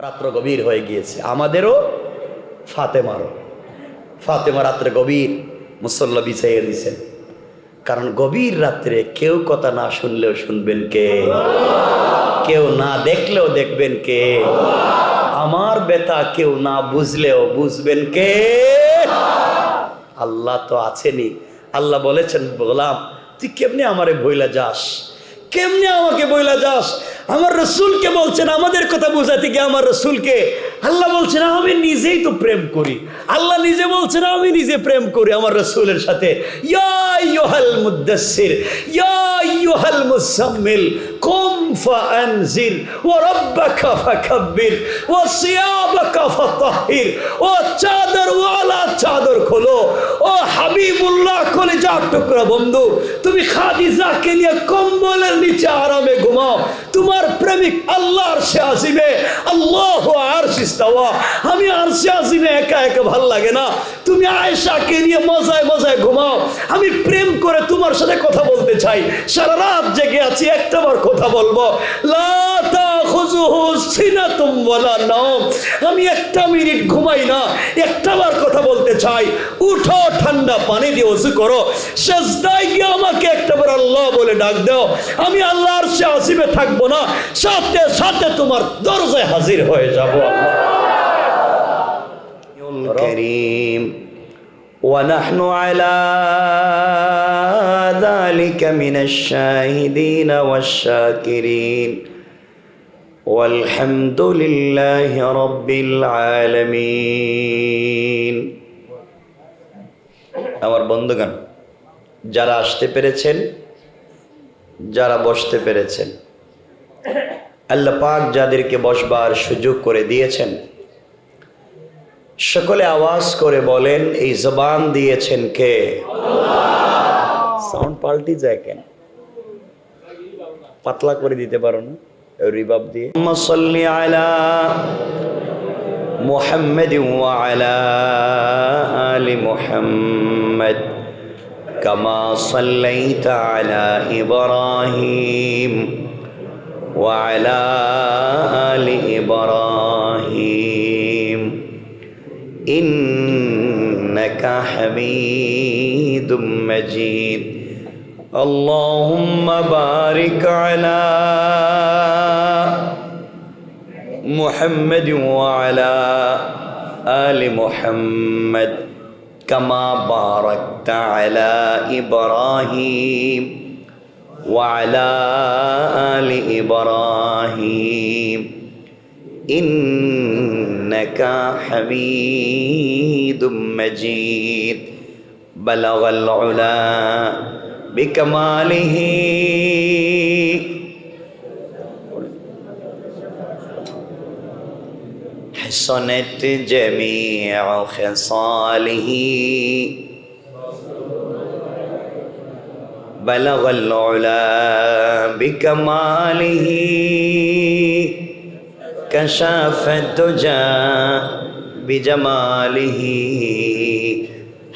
রাত্র গভীর হয়ে গিয়েছে, আমাদেরও ফাতেমারও। ফাতেমা রাত্রে গভীর মুসল্লা বিছাইয়ে দিয়েছেন, কারণ গভীর রাত্রে কেউ কথা না শুনলেও শুনবেন কে, কেউ না দেখলেও দেখবেন কে, আমার ব্যথা কেউ না বুঝলেও বুঝবেন কে? আল্লাহ তো আছেনই। আল্লাহ বলেছেন, গোলাম তুই কেমনে আমারে বইলা যাস, কেমনে আমাকে বইলা যাস? আমার রসুলকে বলছেন, আমাদের কথা বোঝাতে গিয়ে আমার রসুলকে আল্লাহ বলছেন আমি নিজেই তো প্রেম করি। আল্লাহ নিজে বলছেন আমি নিজে প্রেম করি আমার রসুলের সাথে। ইয়া আইয়ুহাল মুদ্দাসসির ইয়া আইয়ুহাল মুসাম্মিল কুম ফাআনজির ওয়া রাব্বাকা ফাকাব্বির ওয়া সিয়াবাকা ফাতাহহির। ও চাদরওয়ালা চাদর খোলো, ও হাবিবুল্লাহ কলিজার টুকরা বন্ধু, তুমি খাদিজাকে নিয়ে কম্বলের নিচে আরামে ঘুমাও। তোমার প্রেমিক আল্লাহ আরশে আজিমে, আল্লাহু আরশ ইস্তাওয়া। আমি আরশে আজিমে একা একা ভাল লাগে না, তুমি আয়েশাকে নিয়ে মজায় মজায় ঘুমাও। আমি প্রেম করে তোমার সাথে কথা বলতে চাই, সারা রাত জেগে আছি, একটাবার কথা বলবো। লা তাখুযুহু সিনাতুম ওয়ালা নাওম। আমি একটা মিনিট ঘুমাই না, একটাবার কথা বলতে চাই। উঠো, ঠান্ডা পানি দিয়ে ওযু করো, সিজদায় গিয়ে আমাকে একটাবার আল্লাহ বলে ডাক দাও। আমি আল্লাহর আরশে আজিমে থাকবো না, সাথে সাথে তোমার দরজায় হাজির হয়ে যাব। الكريم ونحن على ذلك من الشاهدين والشاكرين والحمد لله رب العالمين। আমার বন্ধুগণ, যারা আসতে পেরেছেন, যারা বসতে পেরেছেন, আল্লাহ পাক যাদেরকে বসবার সুযোগ করে দিয়েছেন, সকলে আওয়াজ করে বলেন এই জবান দিয়েছেন কে? সাউন্ড পাল্টি যায় কেন? পাতলা করে দিতে পারো না রিবাব দিয়ে? সাল্লি আলা মুহাম্মাদ ওয়া আলা আলি মুহাম্মাদ কামা সাল্লাইতা আলা ইব্রাহিম ওয়া আলা আলি ইব্রাহিম ইন্নাকা হামিদুম মাজিদ। আল্লাহুম্মা বারিক আলা মুহাম্মাদ ওয়া আলা আলি মুহাম্মাদ কামা বারাকতা আলা ইব্রাহিম ওয়া আলা আলি ইব্রাহিম ইন্নাকা হামিদুম মাজিদ। বালাগাল উলা বিকামালিহি হাসানাত জামিউ খিসালিহি বালাগাল উলা বিকামালিহি কাশাফাত দুজা বিজামালিহি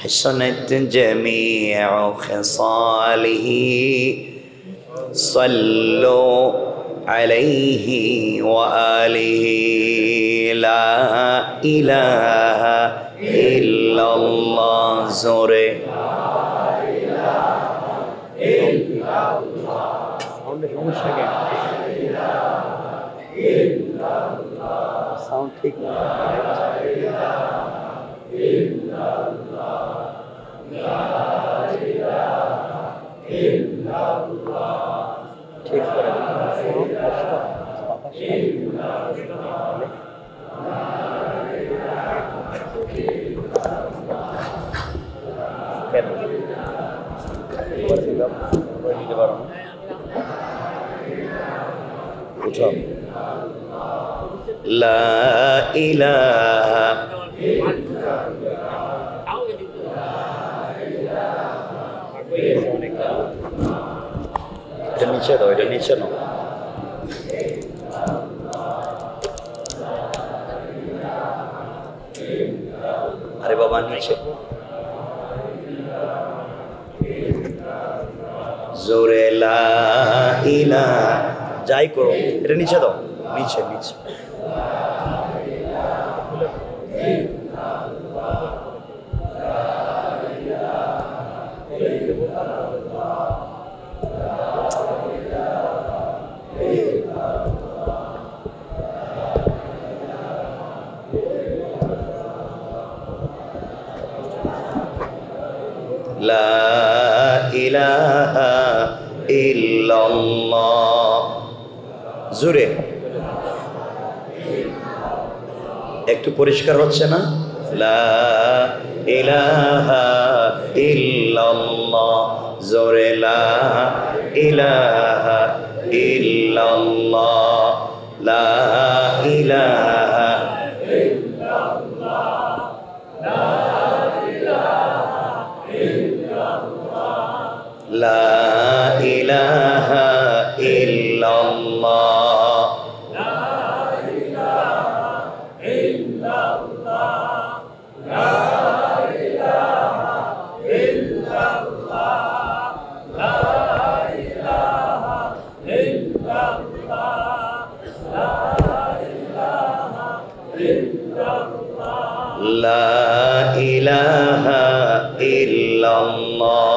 হাসানাত জামিউ খিসালিহি সাল্লু আলাইহি ওয়া আলিহি লা ইলাহা ইল্লাল্লাহ। জোরে সাউন্ড ঠিক না? ঠিক করে দিতে পারো না? উঠাও। লা ইলাহা এটা নিচে দাও, এটা নিচে নাও। আরে বাবা নিচে জোরে লা ইলাহা যাই করো, এটা নিচে দাও, নিচে নিচে। লা ইলাহা ইল্লাল্লাহ। জোরে একটু পরিষ্কার হচ্ছে না? লা ইলাহা ইল্লাল্লাহ। জোরে লা ইলাহা ইল্লাল্লাহ। লা ইলাহা ইল্লাল্লাহ। লা ইলাহা ইল্লাল্লাহ। লা ইলাহা ইল্লাল্লাহ।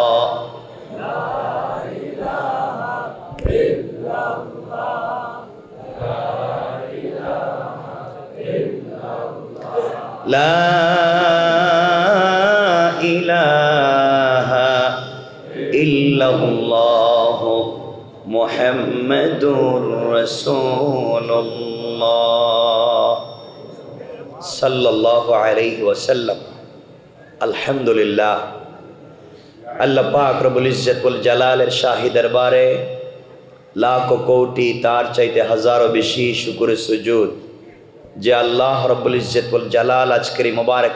লা ইলাহা ইল্লাল্লাহ মুহাম্মাদুর রাসূলুল্লাহ সাল্লাল্লাহু আলাইহি ওয়াসাল্লাম। আলহামদুলিল্লাহ, আল্লাহ পাক রব্বুল ইজ্জত ওয়াল জালালের শাহী দরবারে লাখো কোটি তার চাইতে হাজারো বেশি শুকর সুজুদ যে আল্লাহ রব্বুল ইজ্জত ওয়াল জালাল আজকের এই মোবারক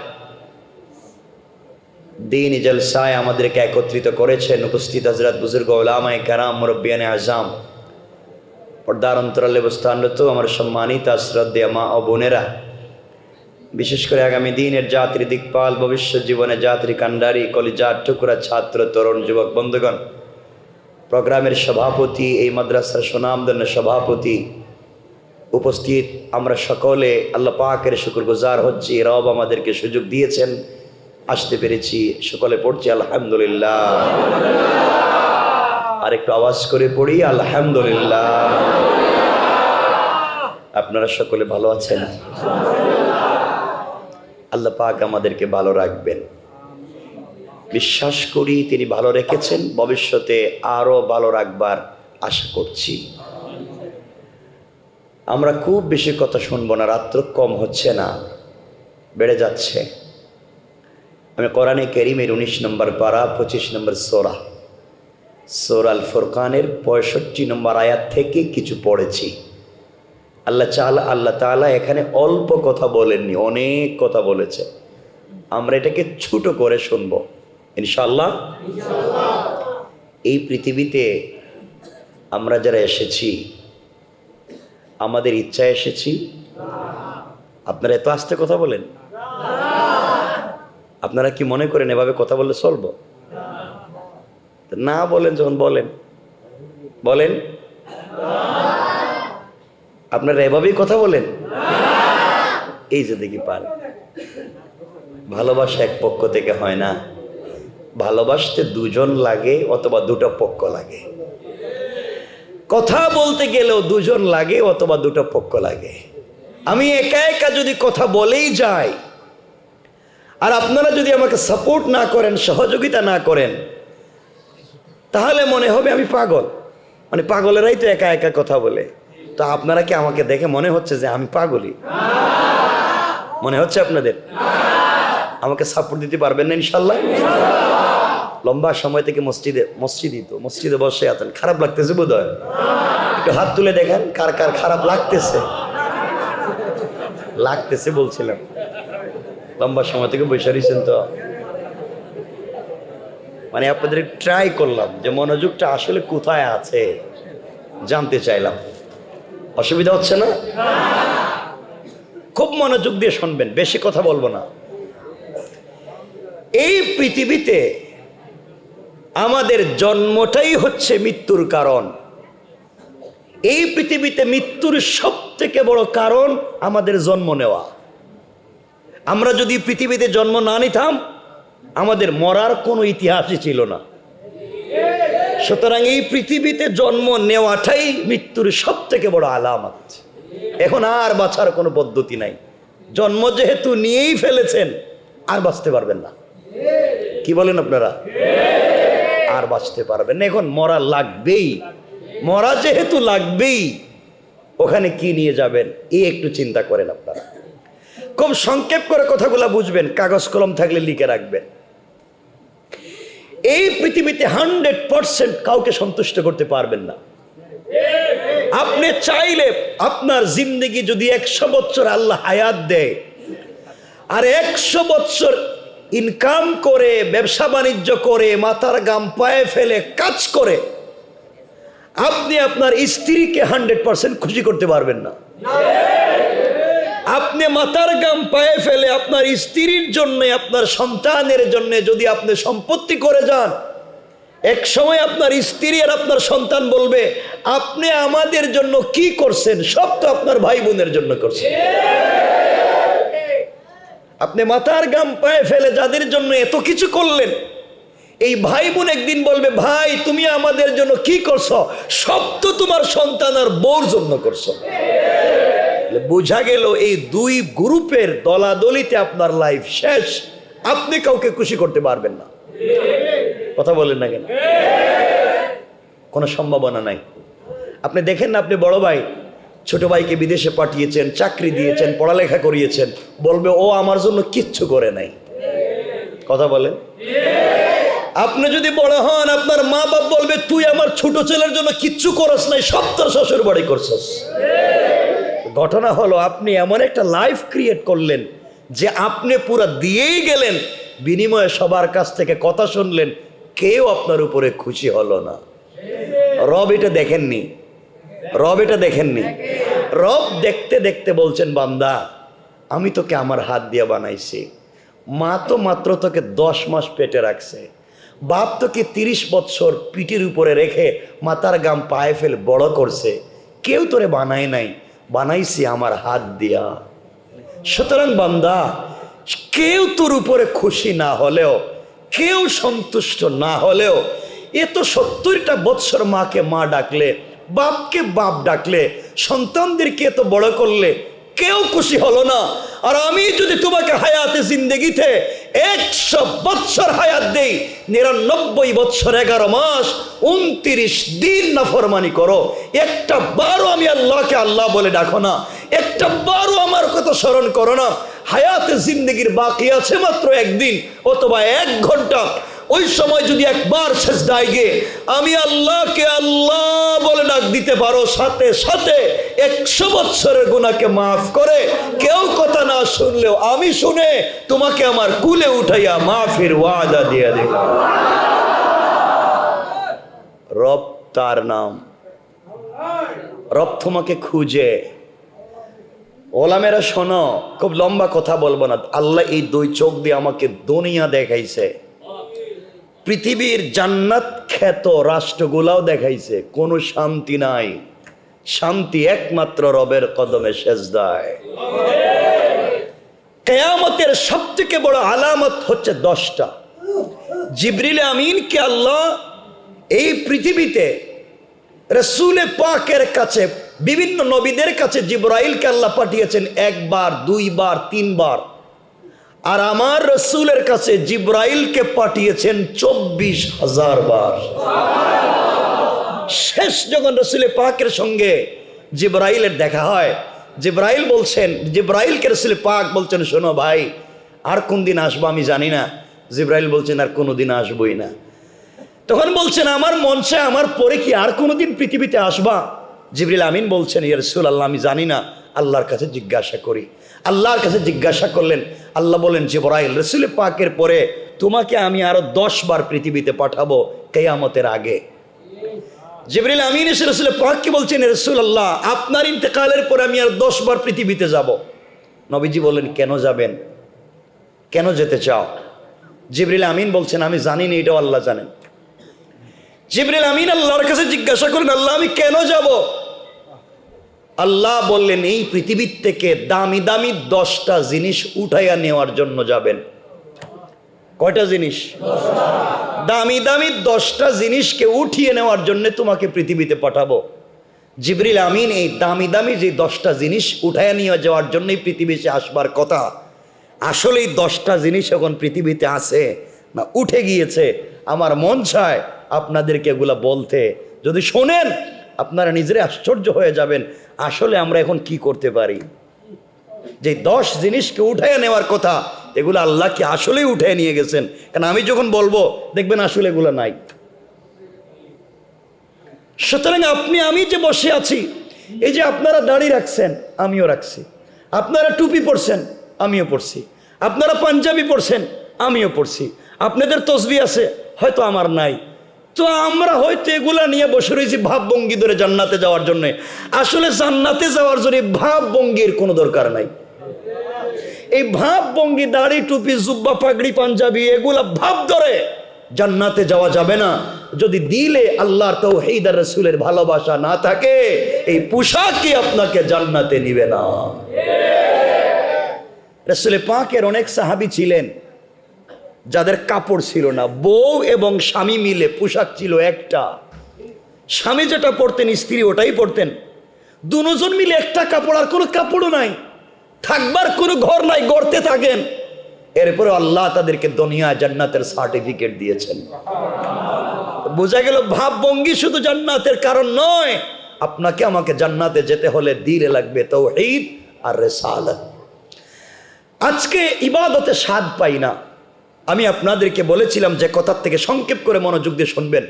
দিন জলসায় আমাদেরকে একত্রিত করেছেন। উপস্থিত হযরত বুজুর্গ উলামায়ে কেরাম, মুরব্বিয়ানে আযম, পর্দার অন্তরালে অবস্থানরত আমার সম্মানিত শ্রদ্ধেয় মা ও বোনেরা, বিশেষ করে আগামী দিনের জাতির দিকপাল, ভবিষ্যৎ জীবনে জাতির কান্ডারি, কলিজার টুকরা ছাত্র, তরুণ, যুবক বন্ধুগণ, প্রোগ্রামের সভাপতি, এই মাদ্রাসার সুনামধন্য সভাপতি, উপস্থিত আমরা সকলে আল্লাহ পাকের শুকরগুজার হচ্ছি। রব আমাদেরকে সুযোগ দিয়েছেন, আসতে পেরেছি, সকলে পড়ছি আলহামদুলিল্লাহ। আর একটু আওয়াজ করে পড়ি আলহামদুলিল্লাহ। আপনারা সকলে ভালো আছেন? আল্লাহ পাক আমাদেরকে ভালো রাখবেন, বিশ্বাস করি তিনি ভালো রেখেছেন, ভবিষ্যতে আরো ভালো রাখবার আশা করছি। আমরা খুব বেশি কথা শুনবো না, রাত্র কম হচ্ছে না, বেড়ে যাচ্ছে। আমি কোরআনে কারীমের 19 নম্বর পারা 25 নম্বর সূরা আল ফুরকানের 65 নম্বর আয়াত থেকে কিছু পড়েছি। আল্লাহ তাআলা এখানে অল্প কথা বলেননি, অনেক কথা বলেছে। আমরা এটাকে ছোট করে শুনব ইনশাআল্লাহ। এই পৃথিবীতে আমরা যারা এসেছি, আমাদের ইচ্ছায় এসেছি? আপনারা এত আস্তে কথা বলেন, আপনারা কি মনে করেন এভাবে কথা বললে চলবো? না বলেন, যখন বলেন বলেন আপনারা এভাবেই কথা বলেন। এই যে দেখি পারেন। ভালোবাসা এক পক্ষ থেকে হয় না, ভালোবাসতে দুজন লাগে অথবা দুটো পক্ষ লাগে। কথা বলতে গেলেও দুজন লাগে অথবা দুটো পক্ষ লাগে। আমি একা একা যদি কথা বলেই যাই আর আপনারা যদি আমাকে সাপোর্ট না করেন, সহযোগিতা না করেন, তাহলে মনে হবে আমি পাগল। মানে পাগলেরাই তো একা একা কথা বলে। তো আপনারা কি আমাকে দেখে মনে হচ্ছে যে আমি পাগলই? মনে হচ্ছে আপনাদের? আমাকে সাপোর্ট দিতে পারবেন না ইনশাল্লাহ? লম্বা সময় থেকে মসজিদে বসে আছেন, খারাপ লাগতেছে বোধ হয়? একটু হাত তুলে দেখেন কার কার খারাপ লাগতেছে বলছিলাম। লম্বা সময় থেকে বসে রয়েছেন তো, মানে আপনাদের ট্রাই করলাম যে মনোযোগটা আসলে কোথায় আছে জানতে চাইলাম। অসুবিধা হচ্ছে না? খুব মনোযোগ দিয়ে শুনবেন, বেশি কথা বলবো না। এই পৃথিবীতে আমাদের জন্মটাই হচ্ছে মৃত্যুর কারণ। এই পৃথিবীতে মৃত্যুর সবথেকে বড় কারণ আমাদের জন্ম নেওয়া। আমরা যদি পৃথিবীতে জন্ম না নিতাম, আমাদের মরার কোনো ইতিহাসই ছিল না। সুতরাং এই পৃথিবীতে জন্ম নেওয়াটাই মৃত্যুর সবথেকে বড় আলামত। এখন আর বাঁচার কোনো পদ্ধতি নাই। জন্ম যেহেতু নিয়েই ফেলেছেন, আর বাঁচতে পারবেন না। কি বলেন আপনারা? আর বাঁচতে পারবেন না। এখন মরা লাগবেই, মরা যেহেতু লাগবেই, ওখানে কি নিয়ে যাবেন এই একটু চিন্তা করেন আপনারা। খুব সংক্ষেপ করে কথাগুলো বুঝবেন, কাগজ কলম থাকলে লিখে রাখবেন। এই পৃথিবীতে 100% কাউকে সন্তুষ্ট করতে পারবেন না। আপনি চাইলে আপনার জিন্দগি যদি 100 বছর আল্লাহ হায়াত দেয়, আর 100 বছর ইনকাম করে, ব্যবসা বাণিজ্য করে, মাথার গাম পায়ে ফেলে কাজ করে, আপনি আপনার স্ত্রীকে 100% খুশি করতে পারবেন না। আপনি মাথার গাম পায়ে ফেলে আপনার স্ত্রীর জন্য, আপনার সন্তানের জন্য যদি আপনি সম্পত্তি করে যান, এক সময় আপনার স্ত্রী আর আপনার সন্তান বলবে, আপনি আমাদের জন্য কি করছেন? সব তো আপনার ভাই বোনের জন্য করছেন। আপনি মাথার গাম পায়ে ফেলে যাদের জন্য এত কিছু করলেন, এই ভাই বোন একদিন বলবে, ভাই তুমি আমাদের জন্য কি করছো? সব তো তোমার সন্তান আর বউর জন্য করছো। বোঝা গেল এই দুই গ্রুপের দলাদলিতে আপনার লাইফ শেষ। আপনি কাউকে খুশি করতে পারবেন না। কথা বলেন না কেন? কোনো সম্ভাবনা নাই। আপনি দেখেন না, আপনি বড় ভাই ছোট ভাইকে বিদেশে পাঠিয়েছেন, চাকরি দিয়েছেন, পড়ালেখা করিয়েছেন, বলবে ও আমার জন্য কিচ্ছু করে নাই। কথা বলেন। আপনি যদি বড় হন, আপনার মা বাপ বলবে, তুই আমার ছোট ছেলের জন্য কিচ্ছু করস নাই, সব তোর শ্বশুর বাড়ি করছস। ঘটনা হলো আপনি এমন একটা লাইফ ক্রিয়েট করলেন যে আপনি পুরো দিয়েই গেলেন, বিনিময়ে সবার কাছ থেকে কথা শুনলেন, কেউ আপনার উপরে খুশি হলো না। রব এটা দেখেননি, রব এটা দেখেননি। রব দেখতে দেখতে বলছেন, বান্দা আমি তোকে আমার হাত দিয়ে বানাইছি, মা তো মাত্র তোকে 10 মাস পেটে রাখছে, বাপ তোকে 30 বছর পিঠের উপরে রেখে মাথার গাম পায়ে ফেলে বড় করছে, কেউ তোরে বানায় নাই, বানাইছি আমার হাত দিয়া। সুতরাং বান্দা, কেউ তোর উপরে খুশি না হলেও, কেউ সন্তুষ্ট না হলেও, এ তো 70টা বৎসর মাকে মা ডাকলে, বাপকে বাপ ডাকলে, সন্তানদেরকে এত বড় করলে, কেউ খুশি হলো না। আর আমি যদি তোমাকে হায়াতে জিন্দেগিতে 100 বৎসর হায়াত দেই, 99 বৎসর 11 মাস 29 দিন নাফরমানি করো, একটা বারও আমি আল্লাহকে আল্লাহ বলে ডাকো না, একটা বারও আমার কথা স্মরণ করো না, হায়াতে জিন্দেগির বাকি আছে মাত্র 1 দিন অথবা 1 ঘন্টা, ওই সময় যদি একবার সেজদায় গিয়ে আমি আল্লাহকে আল্লাহ বলে ডাক দিতে পারো, সাথে সাথে 100 বৎসরের গুনাহকে মাফ করে, কেউ কথা না শুনলেও আমি শুনে তোমাকে আমার কুলে উঠাইয়া মাফের ওয়াদা দিয়ে দিলাম। রব তার নাম, রব তোমাকে খুঁজে। ওলামেরা শোনো, খুব লম্বা কথা বলবো না। আল্লাহ এই 2 চোখ দিয়ে আমাকে দুনিয়া দেখাইছে, পৃথিবীর জান্নাত খ্যাত রাষ্ট্রগুলাও দেখাইছে, কোনো শান্তি নাই। শান্তি একমাত্র রবের কদমে সেজদায়। কিয়ামতের সবথেকে বড় আলামত হচ্ছে 10টা। জিবরিল আমিনকে আল্লাহ এই পৃথিবীতে রাসূল পাকের কাছে, বিভিন্ন নবীদের কাছে জিবরাইলকে আল্লাহ পাঠিয়েছেন 1 বার, 2 বার, 3 বার। আর আমার রসুলের কাছে জিবরাইলকে পাঠিয়েছেন 24,000 বার। শেষ যখন রসুল পাকের সঙ্গে জিবরাইলের দেখা হয়, জিবরাইল বলছেন, জিবরাইলকে রসুল পাক বলছেন, শোনো ভাই, আর কোন দিন আসবো আমি জানি না। জিবরাইল বলছেন, আর কোনোদিন আসবোই না। তখন বলছেন, আমার মন চায় আমার পরে কি আর কোনোদিন পৃথিবীতে আসবা? জিবরিল আমিন বলছেন, ইয়া রাসূলুল্লাহ আমি জানি না, আল্লাহর কাছে জিজ্ঞাসা করি। আল্লাহর কাছে জিজ্ঞাসা করলেন, আল্লাহ বলেন, জিবরাইল রাসূল পাকের পরে তোমাকে আমি আরো 10 বার পৃথিবীতে পাঠাবো কিয়ামতের আগে। জিবরিল আমিন এসে রাসূল পাককে বলছেন, রাসূলুল্লাহ আপনার ইন্তেকালের পরে আমি আর 10 বার পৃথিবীতে যাব। নবীজি বললেন, কেন যাবেন, কেন যেতে চাও? জিবরিল আমিন বলছেন, আমি জানি না, এটাও আল্লাহ জানেন। জিবরিল আমিন আল্লাহর কাছে জিজ্ঞাসা করেন, আল্লাহ আমি কেন যাব? আল্লাহ বললেন, এই পৃথিবীর থেকে দামি দামি 10টা জিনিস উঠাইয়া নেওয়ার জন্য যাবেন। কয়টা জিনিস? দামি দামি 10টা জিনিসকে উঠিয়ে নেওয়ার জন্য তোমাকে পৃথিবীতে পাঠাবো। জিবরিল আমিন এই দামি দামি যে 10টা জিনিস উঠাইয়া নিয়ে যাওয়ার জন্যই পৃথিবীতে আসবার কথা, আসলে এই 10টা জিনিস এখন পৃথিবীতে আছে না উঠে গিয়েছে। আমার মন চায় আপনাদেরকে এগুলা বলতে, যদি শোনেন আপনারা নিজেরাই আশ্চর্য হয়ে যাবেন আসলে আমরা এখন কি করতে পারি। যে 10 জিনিসকে উঠাইয়া নেওয়ার কথা এগুলো আল্লাহ কি আসলেই উঠায় নিয়ে গেছেন? কারণ আমি যখন বলবো দেখবেন আসলে এগুলো নাই। সুতরাং আমি যে বসে আছি, এই যে আপনারা দাড়ি রাখছেন আমিও রাখছি, আপনারা টুপি পরছেন আমিও পরছি, আপনারা পাঞ্জাবি পরছেন আমিও পরছি, আপনাদের তসবি আছে হয়তো আমার নাই, তো আমরা হয়তো এগুলা নিয়ে বসে রয়েছি ভাবভঙ্গি ধরে জান্নাতে যাওয়ার জন্য। আসলে জান্নাতে যাওয়ার জন্য ভাবভঙ্গির কোনো দরকার নাই। এই ভাবভঙ্গি, দাড়ি টুপি জুব্বা পাগড়ি পাঞ্জাবি এগুলা ভাব ধরে জান্নাতে যাওয়া যাবে না। যদি দিলে আল্লাহর তাওহীদ আর রাসূলের ভালোবাসা না থাকে, এই পোশাকই আপনাকে জান্নাতে নিবে না। রাসূল পাকের অনেক সাহাবী ছিলেন যাদের কাপড় ছিল না, বউ এবং স্বামী মিলে পোশাক ছিল একটা। স্বামী যেটা পরতেন স্ত্রী ওটাই পরতেন, দুজন মিলে একটা কাপড়, আর কোনো কাপড়ও নাই, থাকবার কোনো ঘর নাই, গড়তে থাকেন। এরপরে আল্লাহ তাদেরকে দুনিয়া জান্নাতের সার্টিফিকেট দিয়েছেন। বোঝা গেল ভাবভঙ্গি শুধু জান্নাতের কারণ নয়, আপনাকে আমাকে জান্নাতে যেতে হলে দিলে লাগবে তাওহীদ আর রিসালাত। আজকে ইবাদতে স্বাদ পাই না। আমি আপনাদেরকে বলেছিলাম যে কথার থেকে সংক্ষেপ করে মনোযোগ দিয়ে শুনবেন।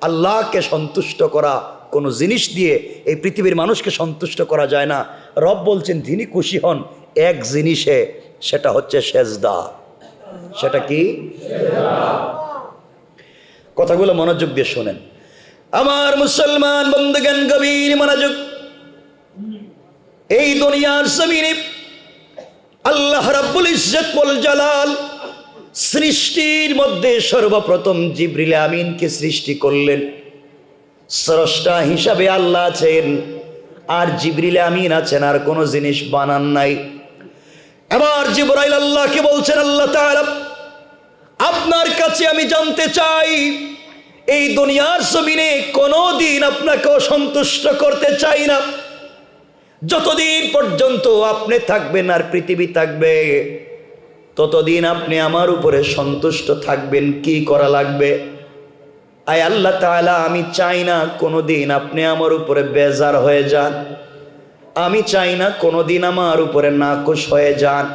আল্লাহকে সন্তুষ্ট করা কোনো জিনিস দিয়ে এই পৃথিবীর মানুষকে সন্তুষ্ট করা যায় না। রব বলছেন তিনি খুশি হন এক জিনিসে, সেটা হচ্ছে সেজদা। সেটা কি? কথাগুলো মনোযোগ দিয়ে শোনেন আমার মুসলমান বন্ধুগণ, গভীর মনোযোগ। এই দুনিয়ার জমিনে আল্লাহ রাব্বুল ইজ্জত ওয়াল জালাল সৃষ্টির মধ্যে সর্বপ্রথম জিবরিল আমিনকে সৃষ্টি করলেন। স্রষ্টা হিসাবে আল্লাহ আছেন, আর জিবরিল আমিন আছেন, আর কোনো জিনিস বানান নাই। এবার জিবরাইল আল্লাহকে বলছেন, আল্লাহ তাআলা আপনার কাছে আমি জানতে চাই, এই দুনিয়ার জমিনে কোনোদিন আপনাকে অসন্তুষ্ট করতে চাই না। যতদিন পর্যন্ত আপনি থাকবেন আর পৃথিবী থাকবে, ততদিন আপনি আমার উপরে সন্তুষ্ট থাকবেন। কি করা লাগবে? আয় আল্লাহ তাআলা, আমি চাই না কোনোদিন আপনি আমার উপরে বেজার হয়ে যান, আমি চাই না কোনোদিন আমার উপরে নাখুশ হয়ে যান।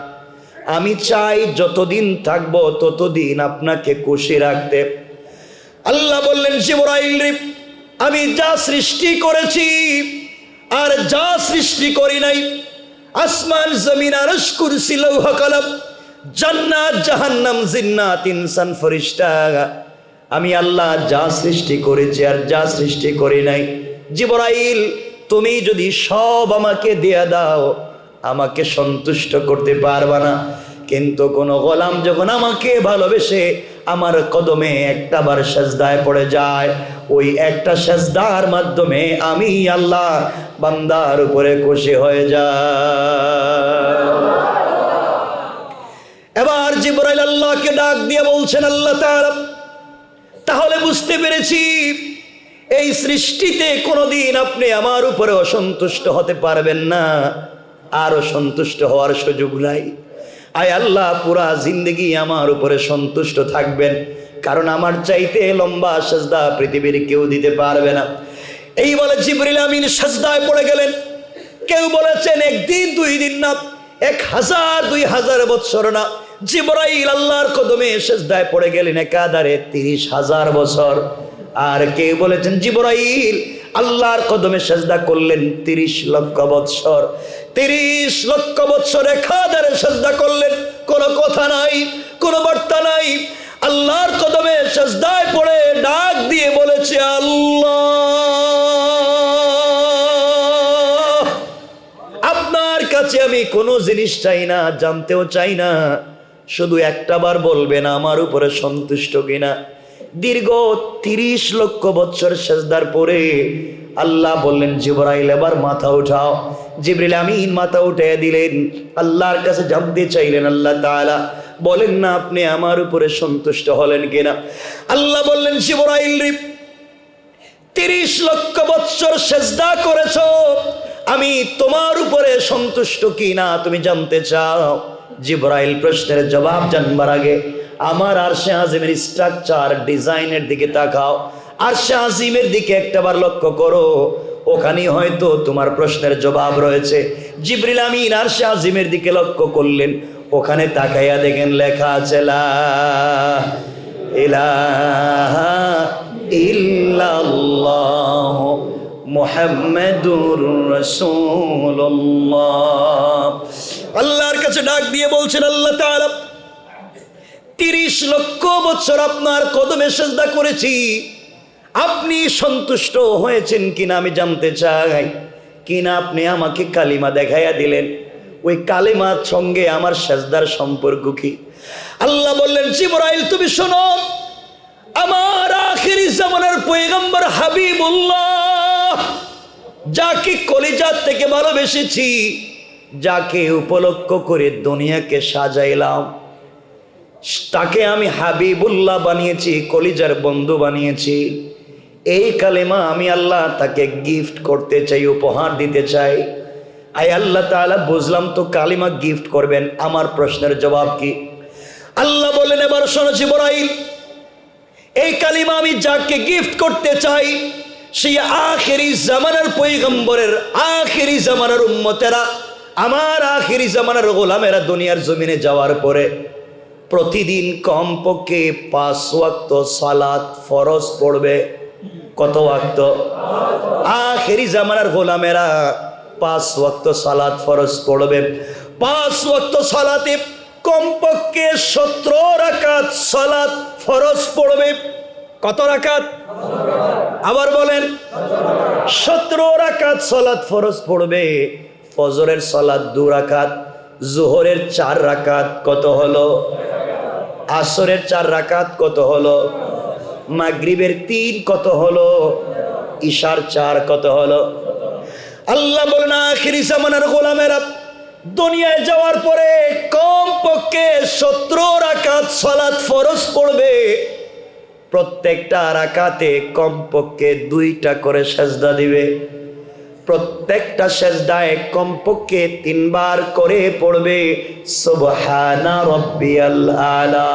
আমি চাই যতদিন থাকবো ততদিন আপনাকে খুশি রাখতে। আল্লাহ বললেন, জিবরাইল রে, আমি যা সৃষ্টি করেছি আর যা সৃষ্টি করি নাই, আসমান জমিন আরশ কুরসি লৌহ কলম জান্নাত জাহান্নাম জিন্নাত ইনসান ফেরেশতা, আমি আল্লাহ যা সৃষ্টি করেছি আর যা সৃষ্টি করি নাই, জিবরাইল তুমি যদি সব আমাকে দিয়ে দাও আমাকে সন্তুষ্ট করতে পারবা না। কিন্তু কোন গোলাম যখন আমাকে ভালোবেসে আমার কদমে একটাবার সেজদায় পড়ে যায়, ওই একটা সেজদার মাধ্যমে আমি আল্লাহ বান্দার উপরে খুশি হয়ে যায়। এবার জিবরাইল আল্লাহকে ডাক দিয়ে বলছেন, আল্লাহ তাআলা তাহলে বুঝতে পেরেছি এই সৃষ্টিতে কোনোদিন আপনি আমার উপরে অসন্তুষ্ট হতে পারবেন না, আর অসন্তুষ্ট হওয়ার সুযোগ নাই। আয় আল্লাহ পুরা জিন্দগি আমার উপরে সন্তুষ্ট থাকবেন, কারণ আমার চাইতে লম্বা সেজদা পৃথিবীর কেউ দিতে পারবে না। এই বলে জিবরিল আমিন সেজদায় পড়ে গেলেন। কেউ বলেছেন একদিন 2 দিন না, 1000 2000 বছর না, জিবরাইল আল্লাহর কদমে সেজদায় পড়ে গেলেন একাধারে 30,000 বছর। আর কেউ বলেছেন জিবরাইল আল্লাহর কদমে সেজদা করলেন 30 লক্ষ বছর। 30 লক্ষ বছর একাধারে সেজদা করলেন। কোনো কথা নাই, কোনো বার্তা নাই। আল্লাহর কদমে সেজদায় পড়ে ডাক দিয়ে বলেছে, আল্লাহ আপনার কাছে আমি কোনো জিনিস চাই না, জানতেও চাই না, শুধু একটাবার বলবেন আমার উপরে সন্তুষ্ট কিনা। দীর্ঘ 30 লক্ষ বছর সেজদার পরে আল্লাহ বললেন, জিবরাইল এবার মাথা উঠাও। জিবরিল আমিন মাথা উঠিয়ে দিলেন, আল্লাহর কাছে জানতে চাইলেন, আল্লাহ তাআলা বলেন না আপনি আমার উপরে সন্তুষ্ট হলেন কিনা। আল্লাহ বললেন, জিবরাইল রে, 30 লক্ষ বছর সেজদা করেছো, আমি তোমার উপরে সন্তুষ্ট কিনা তুমি জানতে চাও। জিবরাইল প্রশ্নের জবাব জানবার আগে আমার আরশে আজিমের স্ট্রাকচার ডিজাইনের দিকে তাকাও, আরশে আজিমের দিকে একটাবার লক্ষ্য করো, ওখানেই হয়তো তোমার প্রশ্নের জবাব রয়েছে। জিবরিল আমিন আরশে আজিমের দিকে লক্ষ্য করলেন, ওখানে তাকাইয়া দেখেন লেখা আছে লা ইলাহা ইল্লাল্লাহ মুহাম্মাদুর রাসূলুল্লাহ। আল্লাহর কাছে ডাক দিয়ে বলছেন, আল্লাহ তাআলা 30 লক্ষ বছর আপনার কদমে সিজদা করেছি, আপনি সন্তুষ্ট হয়েছেন কিনা আমি জানতে চাই। কিনা আপনি আমাকে কালিমা দেখাইয়া দিলেন, ওই কালিমার সঙ্গে আমার সিজদার সম্পর্ক কি? আল্লাহ বললেন, জিবরাইল তুমি শোনো, আমার আখিরি জামানার পয়গম্বর হাবিবুল্লাহ, যাকে কলিজার থেকে ভালোবেসেছি, যাকে উপলক্ষ করে দুনিয়াকে সাজাইলাম, তাকে আমি হাবিবুল্লাহ বানিয়েছি, কলিজার বন্ধু বানিয়েছি। এই কালেমা আমি আল্লাহ তাকে গিফট করতে চাই, উপহার দিতে চাই। আয় আল্লাহ তাআলা, বুঝলাম তো কালিমা গিফট করবেন, আমার প্রশ্নের জবাব কি? আল্লাহ বললেন, এবার শোনো জিবরাইল, এই কালিমা আমি যাকে গিফট করতে চাই, সেই আখেরি জামানার পয়গম্বরের আখেরি জামানার উম্মতেরা, আমার আখেরি জামানার গোলামেরা দুনিয়ার জমিনে যাওয়ার পরে প্রতিদিন কমপক্ষে 5 ওয়াক্ত সালাত ফরজ পড়বে। কত ওয়াক্ত? আখেরি জামানার গোলামেরা 5 ওয়াক্ত সালাত ফরজ পড়বে। 5 ওয়াক্ত সালাতে কমপক্ষে 17 রাকাত সালাত ফরজ পড়বে। কত রাকাত? আবার বলেন, 17 রাকাত সালাত ফরজ পড়বে। ফজরের সালাত 2 রাকাত, জোহরের 4 রাকাত, কত হলো? আসরের 4 রাকাত, কত হলো? মাগরিবের 3, কত হলো? ইশার 4, কত হলো? আল্লাহ বলেন, আখিরি জামানার গোলামেরা দুনিয়ায় যাওয়ার পরে কমপক্ষে 17 রাকাত সালাত ফরজ পড়বে। প্রত্যেকটা রাকাতে কমপক্ষে 2টা করে সেজদা দিবে। প্রত্যেকটা সেজদায় কমপক্ষে 3 বার করে পড়বে সুবহানা রাব্বিয়াল আলা।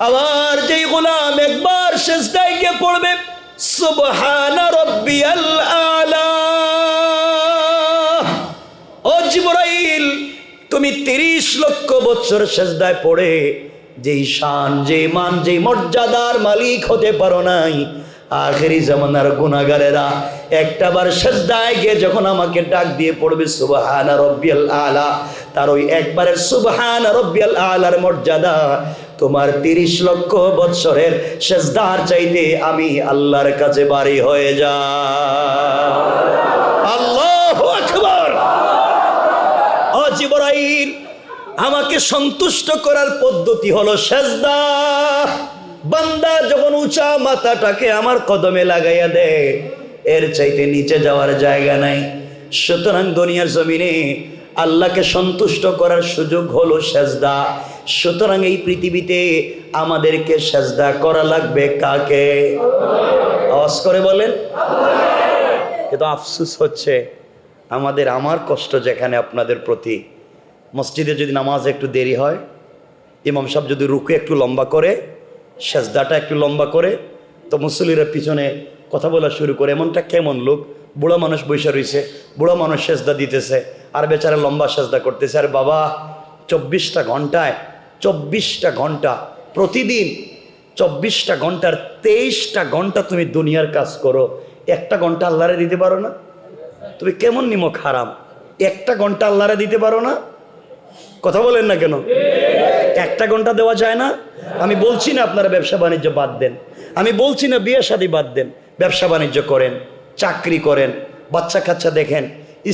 আবার যেই গোলাম একবার সেজদায় গিয়ে পড়বে সুবহানা রাব্বিয়াল আলা, ও জিবরাইল, তুমি 30 লক্ষ বছর সেজদায় পড়ে যেই শান, যেই মান, যেই মর্যাদার মালিক হতে পারো নাই, আখেরি জামানার গুনাহগারেরা একটাবার সেজদায় গিয়ে যখন আমাকে ডাক দিয়ে পড়বে সুবহানা রাব্বিয়াল আলা, তার ওই একবারের সুবহানা রাব্বিয়াল আলার মর্যাদা তোমার 30 লক্ষ বছরের সেজদার চাইতে আমি আল্লাহর কাছে বাড়ি হয়ে যায়। আল্লাহু আকবার। ও জিবরাইল, আমাকে সন্তুষ্ট করার পদ্ধতি হলো সেজদা। বান্দা যখন উঁচা মাথাটাকে আমার কদমে লাগাইয়া দেয়, এর চাইতে নিচে যাওয়ার জায়গা নাই। সুতরাং দুনিয়ার জমিনে আল্লাহকে সন্তুষ্ট করার সুযোগ হলো সেজদা। সুতরাং এই পৃথিবীতে আমাদেরকে সেজদা করা লাগবে কাকে? আওয়াজ করে বলেন। কিন্তু আফসোস হচ্ছে আমার কষ্ট যেখানে আপনাদের প্রতি, মসজিদে যদি নামাজ একটু দেরি হয়, ইমাম সাহেব যদি রুকু একটু লম্বা করে, সেজদাটা একটু লম্বা করে, তো মুসল্লিরা পিছনে কথা বলা শুরু করে। এমনটা কেমন লোক? বুড়ো মানুষ বসে রয়েছে, বুড়ো মানুষ সেজদা দিতেছে, আর বেচারা লম্বা সেজদা করতেছে। আর বাবা, 24টা ঘন্টায় 24টা ঘন্টা প্রতিদিন, 24টা ঘন্টার 23টা ঘন্টা তুমি দুনিয়ার কাজ করো, 1টা ঘন্টা আল্লাহরে দিতে পারো না? তুমি কেমন নিমক হারাম, 1টা ঘন্টা আল্লাহরে দিতে পারো না? কথা বলেন না কেন? 1টা ঘন্টা দেওয়া যায় না? আমি বলছি না আপনারা ব্যবসা বাণিজ্য বাদ দেন, আমি বলছি না বিয়ে শাদী বাদ দেন, ব্যবসা বাণিজ্য করেন, চাকরি করেন, বাচ্চা কাচ্চা দেখেন,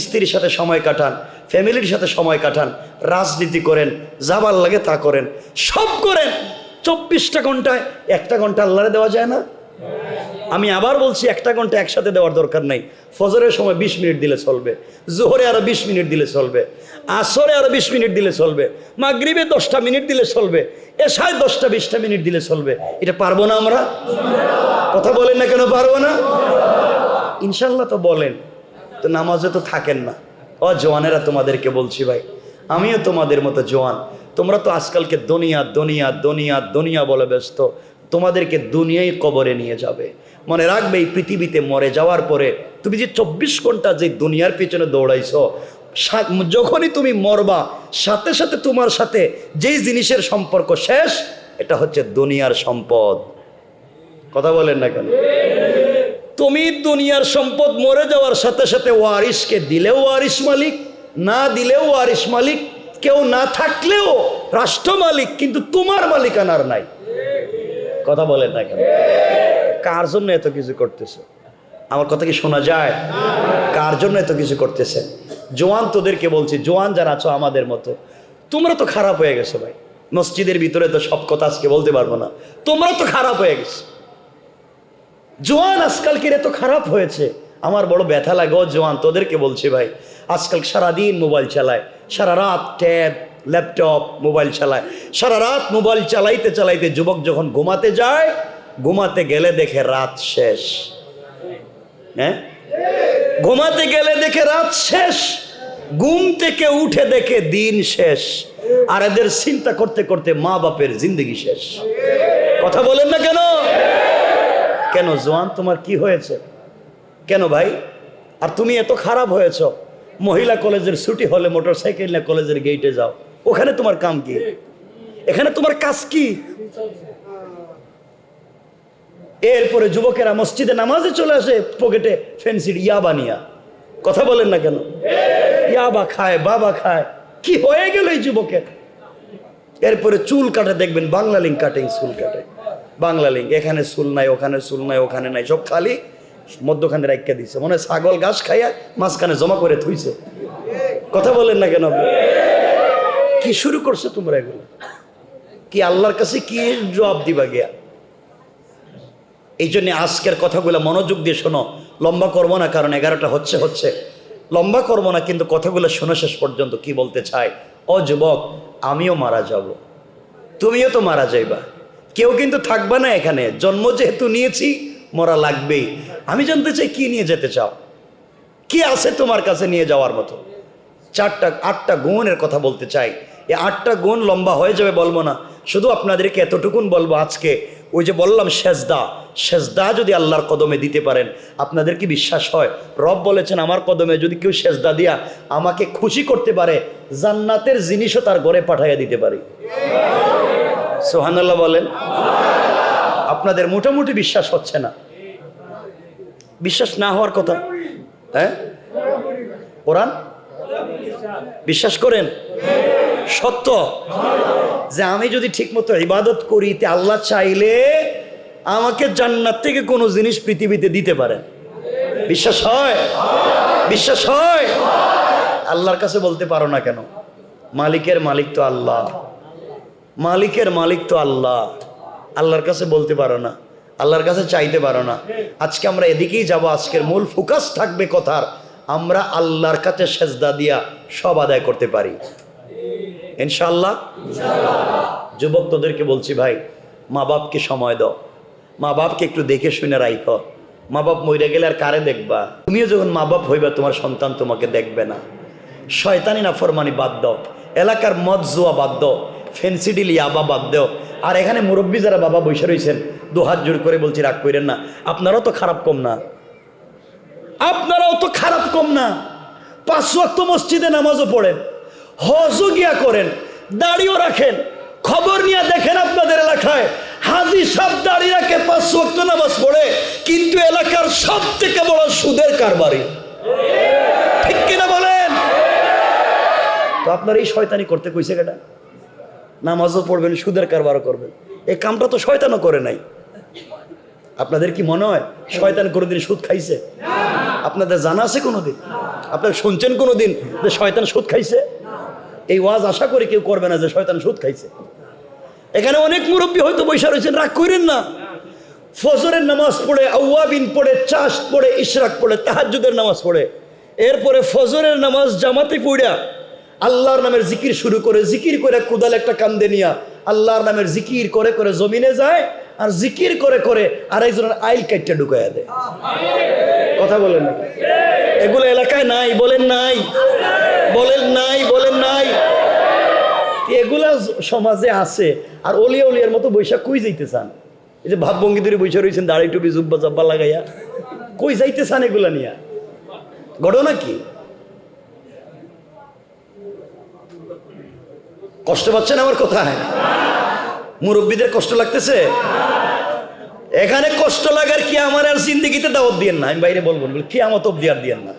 স্ত্রীর সাথে সময় কাটান, ফ্যামিলির সাথে সময় কাটান, রাজনীতি করেন, যা ভাল লাগে তা করেন, সব করেন। 24টা ঘন্টায় 1টা ঘন্টা আল্লাহরে দেওয়া যায় না? আমি আবার বলছি, 1টা ঘন্টা একসাথে দেওয়ার দরকার নাই। ফজরের সময় 20 মিনিট দিলে চলবে, জোহরে আরো 20 মিনিট দিলে চলবে, আসরে আরো 20 মিনিট দিলে চলবে, মাগরিবে 10টা মিনিট দিলে চলবে, এশায় 10টা 20টা মিনিট দিলে চলবে। এটা পারবো না আমরা? কথা বলেন না কেন পারবো না? ইনশাল্লাহ তো বলেন, তো নামাজে তো থাকেন না। ও জওয়ানেরা, তোমাদেরকে বলছি ভাই, আমিও তোমাদের মতো জওয়ান, তোমরা তো আজকালকে দুনিয়া দুনিয়া দুনিয়া দুনিয়া বলে ব্যস্ত, তোমাদেরকে দুনিয়াই কবরে নিয়ে যাবে। মনে রাখবে এই পৃথিবীতে মরে যাওয়ার পরে তুমি যে 24 ঘন্টা যে দুনিয়ার পিছনে দৌড়াইছো, যখনই তুমি মরবা সাথে সাথে তোমার সাথে যেই জিনিসের সম্পর্ক শেষ, এটা হচ্ছে দুনিয়ার সম্পদ। কথা বলেন না কেন? তুমি দুনিয়ার সম্পদ মরে যাওয়ার সাথে সাথে ওয়ারিসকে দিলেও ওয়ারিস মালিক, না দিলেও ওয়ারিস মালিক, কেউ না থাকলেও রাষ্ট্র মালিক, কিন্তু তোমার মালিকানার নাই। কথা বলেন না কেন? কার জন্য এত কিছু করতেছে? আমার কথা কি শোনা যায়? কার জন্য এত কিছু করতেছে? জোয়ান তোদেরকে বলছি, জোয়ান যারা আছো আমাদের মতো, তোমরা তো খারাপ হয়ে গেছো ভাই। মসজিদের ভিতরে তো সব কথা আজকে বলতে পারবো না, তোমরা তো খারাপ হয়ে গেছো। জোয়ান আজকালকের এত খারাপ হয়েছে, আমার বড় ব্যথা লাগে। ও জোয়ান, তোদেরকে বলছি ভাই, আজকাল সারাদিন মোবাইল চালায়, সারা রাত ট্যাব ল্যাপটপ মোবাইল চালায়, সারা রাত মোবাইল চালাইতে চালাইতে যুবক যখন ঘুমাতে যায়, ঘুমাতে গেলে দেখে রাত শেষ। হ্যাঁ, ঘুমাতে গেলে দেখে রাত শেষ, ঘুম থেকে উঠে দেখে দিন শেষ, আর এদের চিন্তা করতে করতে মা বাপের জিন্দগি শেষ। কথা বলেন না কেন? কেন জোয়ান, তোমার কি হয়েছে? কেন ভাই? আর তুমি এত খারাপ হয়েছ, মহিলা কলেজের ছুটি হলে মোটরসাইকেল নিয়ে কলেজের গেটে যাও, ওখানে তোমার কাম কি? এখানে তোমার কাজ কি? এরপরে যুবকেরা মসজিদে নামাজে চলে আসে পকেটে ফেন্সিড ইয়াবা নিয়া। কথা বলেন না কেন? ইয়াবা খায়, বাবা খায়, কি হয়ে গেল এই যুবকের? এরপরে চুল কাটে, দেখবেন বাংলা লিঙ্ক কাটিং চুল কাটে, বাংলা লিঙ্ক, এখানে চুল নাই, ওখানে চুল নাই, ওখানে নাই, সব খালি মধ্যখানে রাখিয়া দিচ্ছে, মনে হয় ছাগল ঘাস খাইয়া মাঝখানে জমা করে থুইছে। কথা বলেন না কেন? কি শুরু করছে তোমরা এগুলো? কি আল্লাহর কাছে কি জবাব দিবা গিয়া? এই জন্য আজকের কথাগুলো মনোযোগ দিয়ে শোনো। লম্বা করবো না, কারণ 11টা হচ্ছে লম্বা করবো না, কিন্তু কথাগুলো শোনো শেষ পর্যন্ত। কি বলতে চাই? ও যুবক, আমিও মারা যাব, তুমিও তো মারা যাইবা, কেউ কিন্তু থাকবা না এখানে। জন্ম যেহেতু নিয়েছি, মরা লাগবেই। আমি জানতে চাই কি নিয়ে যেতে চাও, কি আছে তোমার কাছে নিয়ে যাওয়ার মতো? 8টা গুণের কথা বলতে চাই। এই 8টা গুণ লম্বা হয়ে যাবে, বলবো না, শুধু আপনাদেরকে এতটুকুন বলবো আজকে। ওই যে বললাম সেজদা যদি আল্লাহর কদমে দিতে পারেন, আপনাদের কি বিশ্বাস হয়? রব বলেছেন, আমার কদমে যদি কেউ সেজদা দিয়া আমাকে খুশি করতে পারে, জান্নাতের জিনিসও তার ঘরে পাঠাইয়া দিতে পারি। সুবহানাল্লাহ বলেন। আপনাদের মোটামুটি বিশ্বাস হচ্ছে না, বিশ্বাস না হওয়ার কথা। হ্যাঁ, কোরআন বিশ্বাস করেন? সত্য যে আমি যদি ঠিকমতো ইবাদত করি, তে আল্লাহ চাইলে আমাকে জান্নাত থেকে কোনো জিনিস পৃথিবীতে দিতে পারেন। বিশ্বাস হয়? বিশ্বাস হয়? আল্লাহর কাছে বলতে পারো না কেন? মালিকের মালিক তো আল্লাহ, মালিকের মালিক তো আল্লাহ। আল্লাহর কাছে বলতে পারো না, আল্লাহর কাছে চাইতে পারো না। আজকে আমরা এদিকেই যাব। আজকের মূল ফোকাস থাকবে কথার, আমরা আল্লাহর কাছে সেজদা দিয়া সব আদায় করতে পারি ইনশাআল্লাহ। যুবক তোদেরকে বলছি ভাই, মা বাপকে সময় দাও, মা বাপকে একটু দেখে শুনে রাখো। মা বাপ মরে গেলে আর কারে দেখবা? তুমিও যখন মা বাপ হইবা, তোমার সন্তান তোমাকে দেখবে না। শয়তানি নাফরমানি বাদ দাও, এলাকার মদ জুয়া বাদ দাও, ফেন্সিডিল ইয়াবা বাদ দাও। আর এখানে মুরব্বী যারা বাবা বসে রয়েছেন, 2 হাত জোর করে বলছি, রাগ করেন না, আপনারাও তো খারাপ কম না, আপনারাও তো খারাপ কম না। 5 ওয়াক্ত মসজিদে নামাজও পড়েন, হজও গিয়া করেন, দাড়িও রাখেন। খবর নিয়ে দেখেন আপনাদের এলাকায় হাজি সাহেব দাড়ি রাখে, 5 ওয়াক্ত নামাজ পড়ে, কিন্তু এলাকার সব থেকে বড় সুদের কারবারি। ঠিক কিনা বলেন? তো আপনার এই শয়তানি করতে কইছে কেটা? নামাজও পড়বেন, সুদের কারবারও করবেন, এই কামটা তো শয়তানও করে নাই। আপনাদের কি মনে হয় শয়তান কোনোদিন সুদ খাইছে? আপনাদের জানা আছে কোনোদিন? আপনারা শুনছেন কোনোদিন যে শয়তান সুদ খাইছে? এই ওয়াজ আশা করি কেউ করবে না যে শয়তান সুদ খাইছে। এখানে অনেক মুরব্বী হয়তো বৈশা রয়েছেন, রাগ করেন না। ফজরের নামাজ পড়ে, আউয়াবিন পড়ে, চাশ পড়ে, ইশরাক পড়ে, তাহাজ্জুদের নামাজ পড়ে, এরপরে ফজরের নামাজ জামাতে পড়া আল্লাহর নামের জিকির শুরু করে, জিকির করে কোদাল একটা কান্দে নিয়া আল্লাহর নামের জিকির করে করে জমিনে যায়, আর জিকির করে করে আরেকজনের আইল কাইটটা ঢুকাইয়া দেয়। কথা বলেন না? এগুলো এলাকায় নাই? বলেন নাই? বলেন নাই? বলেন নাই? এগুলা সমাজে আছে আর অলিয়া উলিয়ার মতো বৈশাখ কই যাইতে চান? এই যে ভাবভঙ্গি ধরে বৈশা রয়েছেন, দাড়ি টুপি জুব্বা জব্বা লাগাইয়া, কই যাইতে চান এগুলা নিয়া? ঘটনা কি? কষ্ট পাচ্ছেন আমার কোথায়? মুরব্বীদের কষ্ট লাগতেছে? এখানে কষ্ট লাগার কি আমার আর জিন্দেগিতে দাওয়াত দিয়েন না, আমি বাইরে বলবো কি আমার তো আর দিয়েন না।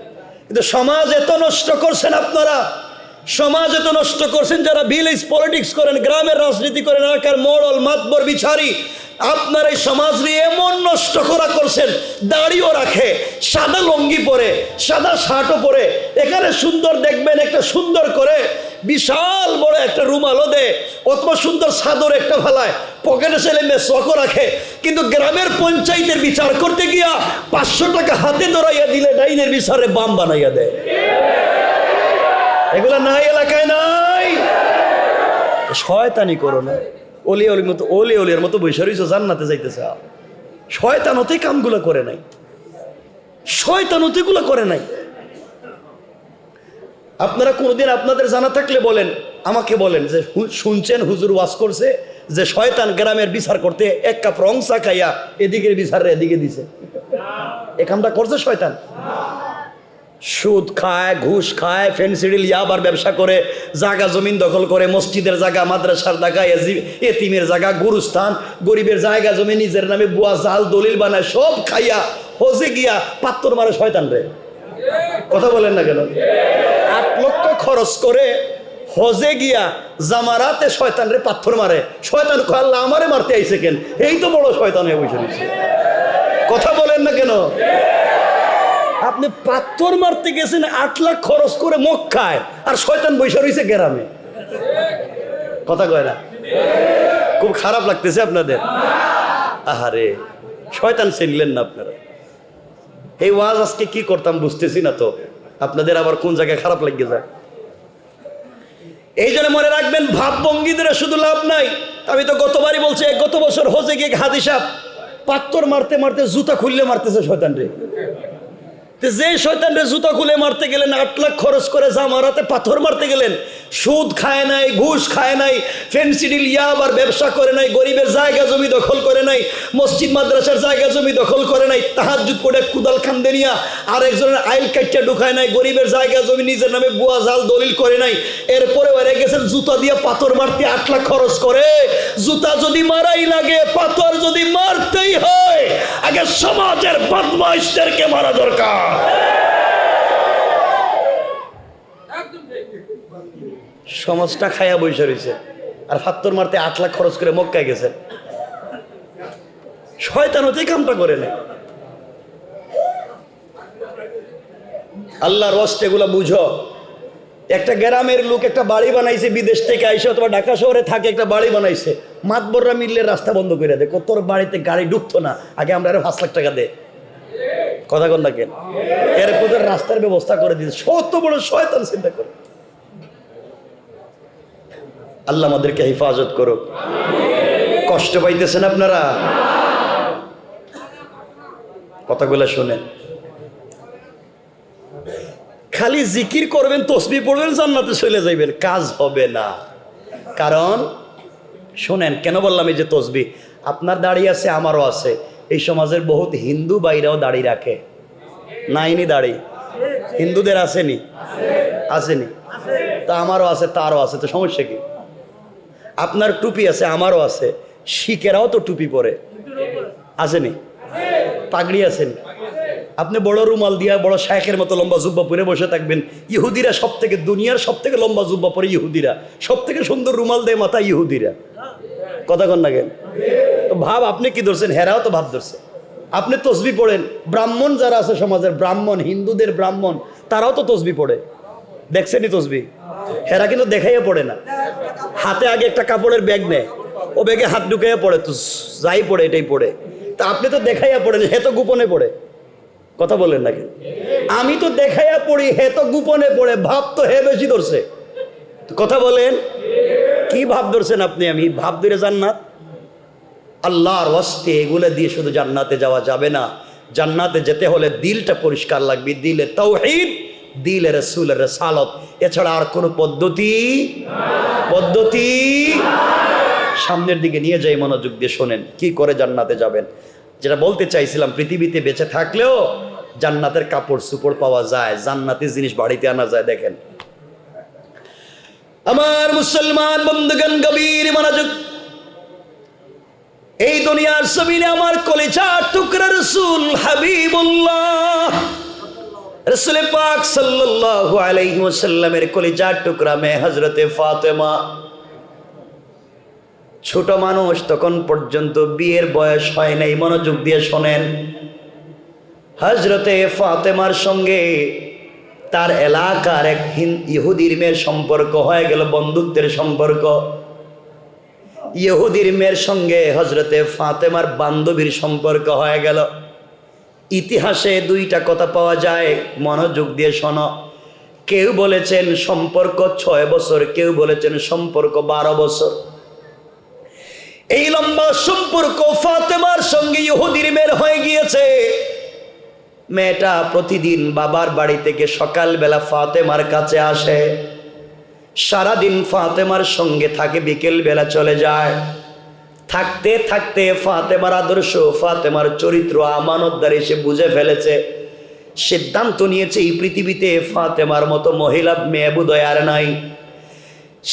কিন্তু সমাজ এত নষ্ট করছেন আপনারা, সমাজ এত নষ্ট করছেন যারা ভিলেজ পলিটিক্স করেন, গ্রামের রাজনীতি করেন, এলাকার মোড়ল মাতবর বিচারি, আপনার এই সমাজ নিয়ে এমন নষ্ট করা করছেন। দাড়িও রাখে, সাদা লঙ্গি পরে, সাদা শার্টও পরে, এখানে সুন্দর দেখবেন একটা সুন্দর করে বিশাল বড় একটা রুমালও দে, অথবা সুন্দর চাদর একটা ফালায়, পকেটে ছেলে মেয়ে চকও রাখে, কিন্তু গ্রামের পঞ্চায়েতের বিচার করতে গিয়া 500 টাকা হাতে ধরাইয়া দিলে ডাইনের বিচারে বাম বানাইয়া দেয়। এগুলা নাই, এলাকায় নাই। শয়তানি করো না, অলির মতো বৈশা রইছো, জান্নাতে যাইতেছে। শয়তানতেই কামগুলো করে নাই, শয়তানতিগুলো করে নাই। আপনারা কোনোদিন আপনাদের জানা থাকলে বলেন, আমাকে বলেন যে শুনছেন হুজুর ওয়াজ করছে যে শয়তান গ্রামের বিচার করতে 1 কাপ রং চা খাইয়া এদিকের বিচার এদিকে দিছে। এ কামটা করছে শয়তান? সুদ খায়, ঘুষ খায়, ফেন্সিডিল ইয়াবার ব্যবসা করে, জায়গা জমিন দখল করে, মসজিদের জায়গা, মাদ্রাসার জায়গা, এতিমের জায়গা, গুরুস্থান, গরিবের জায়গা জমি নিজের নামে বুয়া জাল দলিল বানায়, সব খাইয়া হজে গিয়া পাত্তর মারে শয়তান রে। কথা বলেন না কেন? 8 লক্ষ খরচ করে হজে গিয়া জামারাতে শয়তান রে পাথর মারে। শয়তান কয় আল্লাহ আমারে মারতে আইছে কেন? এই তো বড় শয়তান হয়ে বসে রয়েছে। কথা বলেন না কেন? আপনি পাথর মারতে গেছেন 8 লাখ খরচ করে মক্কায়, আর শয়তান বসে রয়েছে গ্রামে। কথা কয় না? খুব খারাপ লাগতেছে আপনাদের? আহারে, শয়তান চিনলেন না আপনারা। এই ওয়াজ আজকে কি করতাম বুঝতেছি না তো, আপনাদের আবার কোন জায়গায় খারাপ লাগিয়ে যায়। এই জন্য মনে রাখবেন, ভাবভঙ্গিদের শুধু লাভ নাই। আমি তো গতবারই বলছি, গত বছর হজে গিয়ে হাদি সাহেব পাথর মারতে মারতে জুতা খুললে মারতেছে শয়তান রে। যে শয়তান রে জুতা খুলে মারতে গেলেন, 8 লাখ খরচ করে জামারাতে পাথর মারতে গেলেন, সুদ খায় নাই, ঘুষ খায় নাই, ফেন্সিডিল ইয়াবার ব্যবসা করে নাই, গরিবের জায়গা জমি দখল করে নাই, মসজিদ মাদ্রাসার জায়গা জমি দখল করে নাই, তাহাজ্জুদ পড়ে কুদাল খান্দে নিয়া আরেকজনের আইল কাটিয়া ঢুকায় নাই, গরিবের জায়গা জমি নিজের নামে বুয়া জাল দলিল করে নাই। এরপরে ওরে গেছেন জুতা দিয়ে পাথর মারতে 8 লাখ খরচ করে। জুতা যদি মারাই লাগে, পাথর যদি মারতেই হয়, আগে সমাজের বদমাইশদেরকে মারা দরকার। সমাজটা খায়া বসে রয়েছে, আর পাথর মারতে 8 লাখ খরচ করে মক্কায় গেছেন। শয়তান হতেই কামটা করে না। আল্লাহর ওয়াস্তে এগুলা বুঝো। একটা গ্রামের লোক একটা বাড়ি বানাইছে, বিদেশ থেকে আইসে অথবা ঢাকা শহরে থাকে, একটা বাড়ি বানাইছে। মাতবররা মিললে রাস্তা বন্ধ করে দেয়, তোর বাড়িতে গাড়ি ঢুকতো না, আগে আমরা 5 লাখ টাকা দে। কথা কন না কেন? এরপর রাস্তার ব্যবস্থা করে দিয়েছে। সত্য বড় শয়তান, চিন্তা করে। আল্লাহ আমাদেরকে হেফাজত করুক। কষ্ট পাইতেছেন আপনারা? কথাগুলো শুনেন। খালি জিকির করবেন, তসবিহ পড়বেন, জান্নাতে চলে যাইবেন, কাজ হবে না। কারণ শোনেন, কেন বললাম এই যে তসবিহ, আপনার দাড়ি আছে, আমারও আছে। এই সমাজের বহুত হিন্দু বাইরাও দাড়ি রাখে, নাইনি দাড়ি? হিন্দুদের আসেনি? আসেনি? তা আমারও আছে, তারও আছে, তো সমস্যা কি? আপনার টুপি আছে, আমারও আছে, শিখেরাও তো টুপি পরে, আসেনি? পাগড়ি আসেনি? আপনি বড় রুমাল দিয়া বড় শায়েখের মতো লম্বা জুব্বা পরে বসে থাকবেন। ইহুদিরা সব থেকে, দুনিয়ার সব থেকে লম্বা জুব্বা পরে ইহুদিরা, সব থেকে সুন্দর রুমাল দেয় মাথা ইহুদিরা। কথা কন না কেন? ভাব আপনি কি ধরছেন? হেরাও তো ভাব ধরছে। আপনি তসবি পড়েন, ব্রাহ্মণ যারা আছে সমাজের, ব্রাহ্মণ, হিন্দুদের ব্রাহ্মণ, তারাও তো তসবি পড়ে। দেখছেনি তসবি? হেরা কিন্তু দেখাইয়া পড়ে না। হাতে আগে একটা কাপড়ের ব্যাগ নেয়, ও ব্যাগে হাত ঢুকাইয়া পড়ে, তো যাই পড়ে এটাই পড়ে। তা আপনি তো দেখাইয়া পড়েন, হে তো গোপনে পড়ে। কথা বলেন নাকি? আমি তো দেখাইয়া পড়ি, হে তো গোপনে পড়ে। ভাব তো হে বেশি ধরছে। কথা বলেন, কি ভাব ধরছেন আপনি? আমি ভাব ধরে জান্নাত? আল্লাহর ওয়াস্তে এগুলো দিয়ে শুধু জান্নাতে যাওয়া যাবে না। জান্নাতে যেতে হলে দিলটা পরিষ্কার লাগবে, দিলে তাওহীদ, দিলে রাসূলের রিসালাত, এছাড়া আর কোনো পদ্ধতি সামনের দিকে নিয়ে যাই, মনোযোগ দিয়ে শোনেন কি করে জান্নাতে যাবেন। যেটা বলতে চাইছিলাম, পৃথিবীতে বেঁচে থাকলেও জান্নাতের কাপড় চোপড় পাওয়া যায়, জান্নাতের জিনিস বাড়িতে আনা যায়। দেখেন আমার মুসলমান বন্ধুগণ, গভীর মনোযোগ। এই দুনিয়ার জমিনে আমার কলিজার টুকরা রাসূল হাবিবুল্লাহ রাসূল পাক সাল্লাল্লাহু আলাইহি ওয়াসাল্লামের কলিজার টুকরা মেয়ে হযরতে ফাতেমা। ছোট মানুষ, তখন পর্যন্ত বিয়ের বয়স হয় নাই। মনোযোগ দিয়ে শোনেন, হযরতে ফাতেমার সঙ্গে তার এলাকার এক ইহুদির মেয়ের সম্পর্ক হয়ে গেল, বন্ধুত্বের সম্পর্ক। ইহুদির মেয়ের সঙ্গে হযরতে ফাতেমার বান্ধবীর সম্পর্ক হয়ে গেল। ইতিহাসে দুইটা কথা পাওয়া যায়, মনোযোগ দিয়ে শোনো। কেউ বলেছেন সম্পর্ক 6 বছর, কেউ বলেছেন সম্পর্ক 12 বছর। এই লম্বা সম্পর্ক ফাতেমার সঙ্গে ইহুদির মেয়ের হয়ে গিয়েছে। মেয়েটা প্রতিদিন বাবার বাড়ি থেকে সকালবেলা ফাতেমার কাছে আসে, সারাদিন ফাতেমার সঙ্গে থাকে, বিকেল বেলা চলে যায়। থাকতে থাকতে ফাতেমার আদর্শ, ফাতেমার চরিত্র, আমানতদারি সে বুঝে ফেলেছে। সিদ্ধান্ত নিয়েছে এই পৃথিবীতে ফাতেমার মতো মহিলা মেয়ে বোধহয় আর নাই।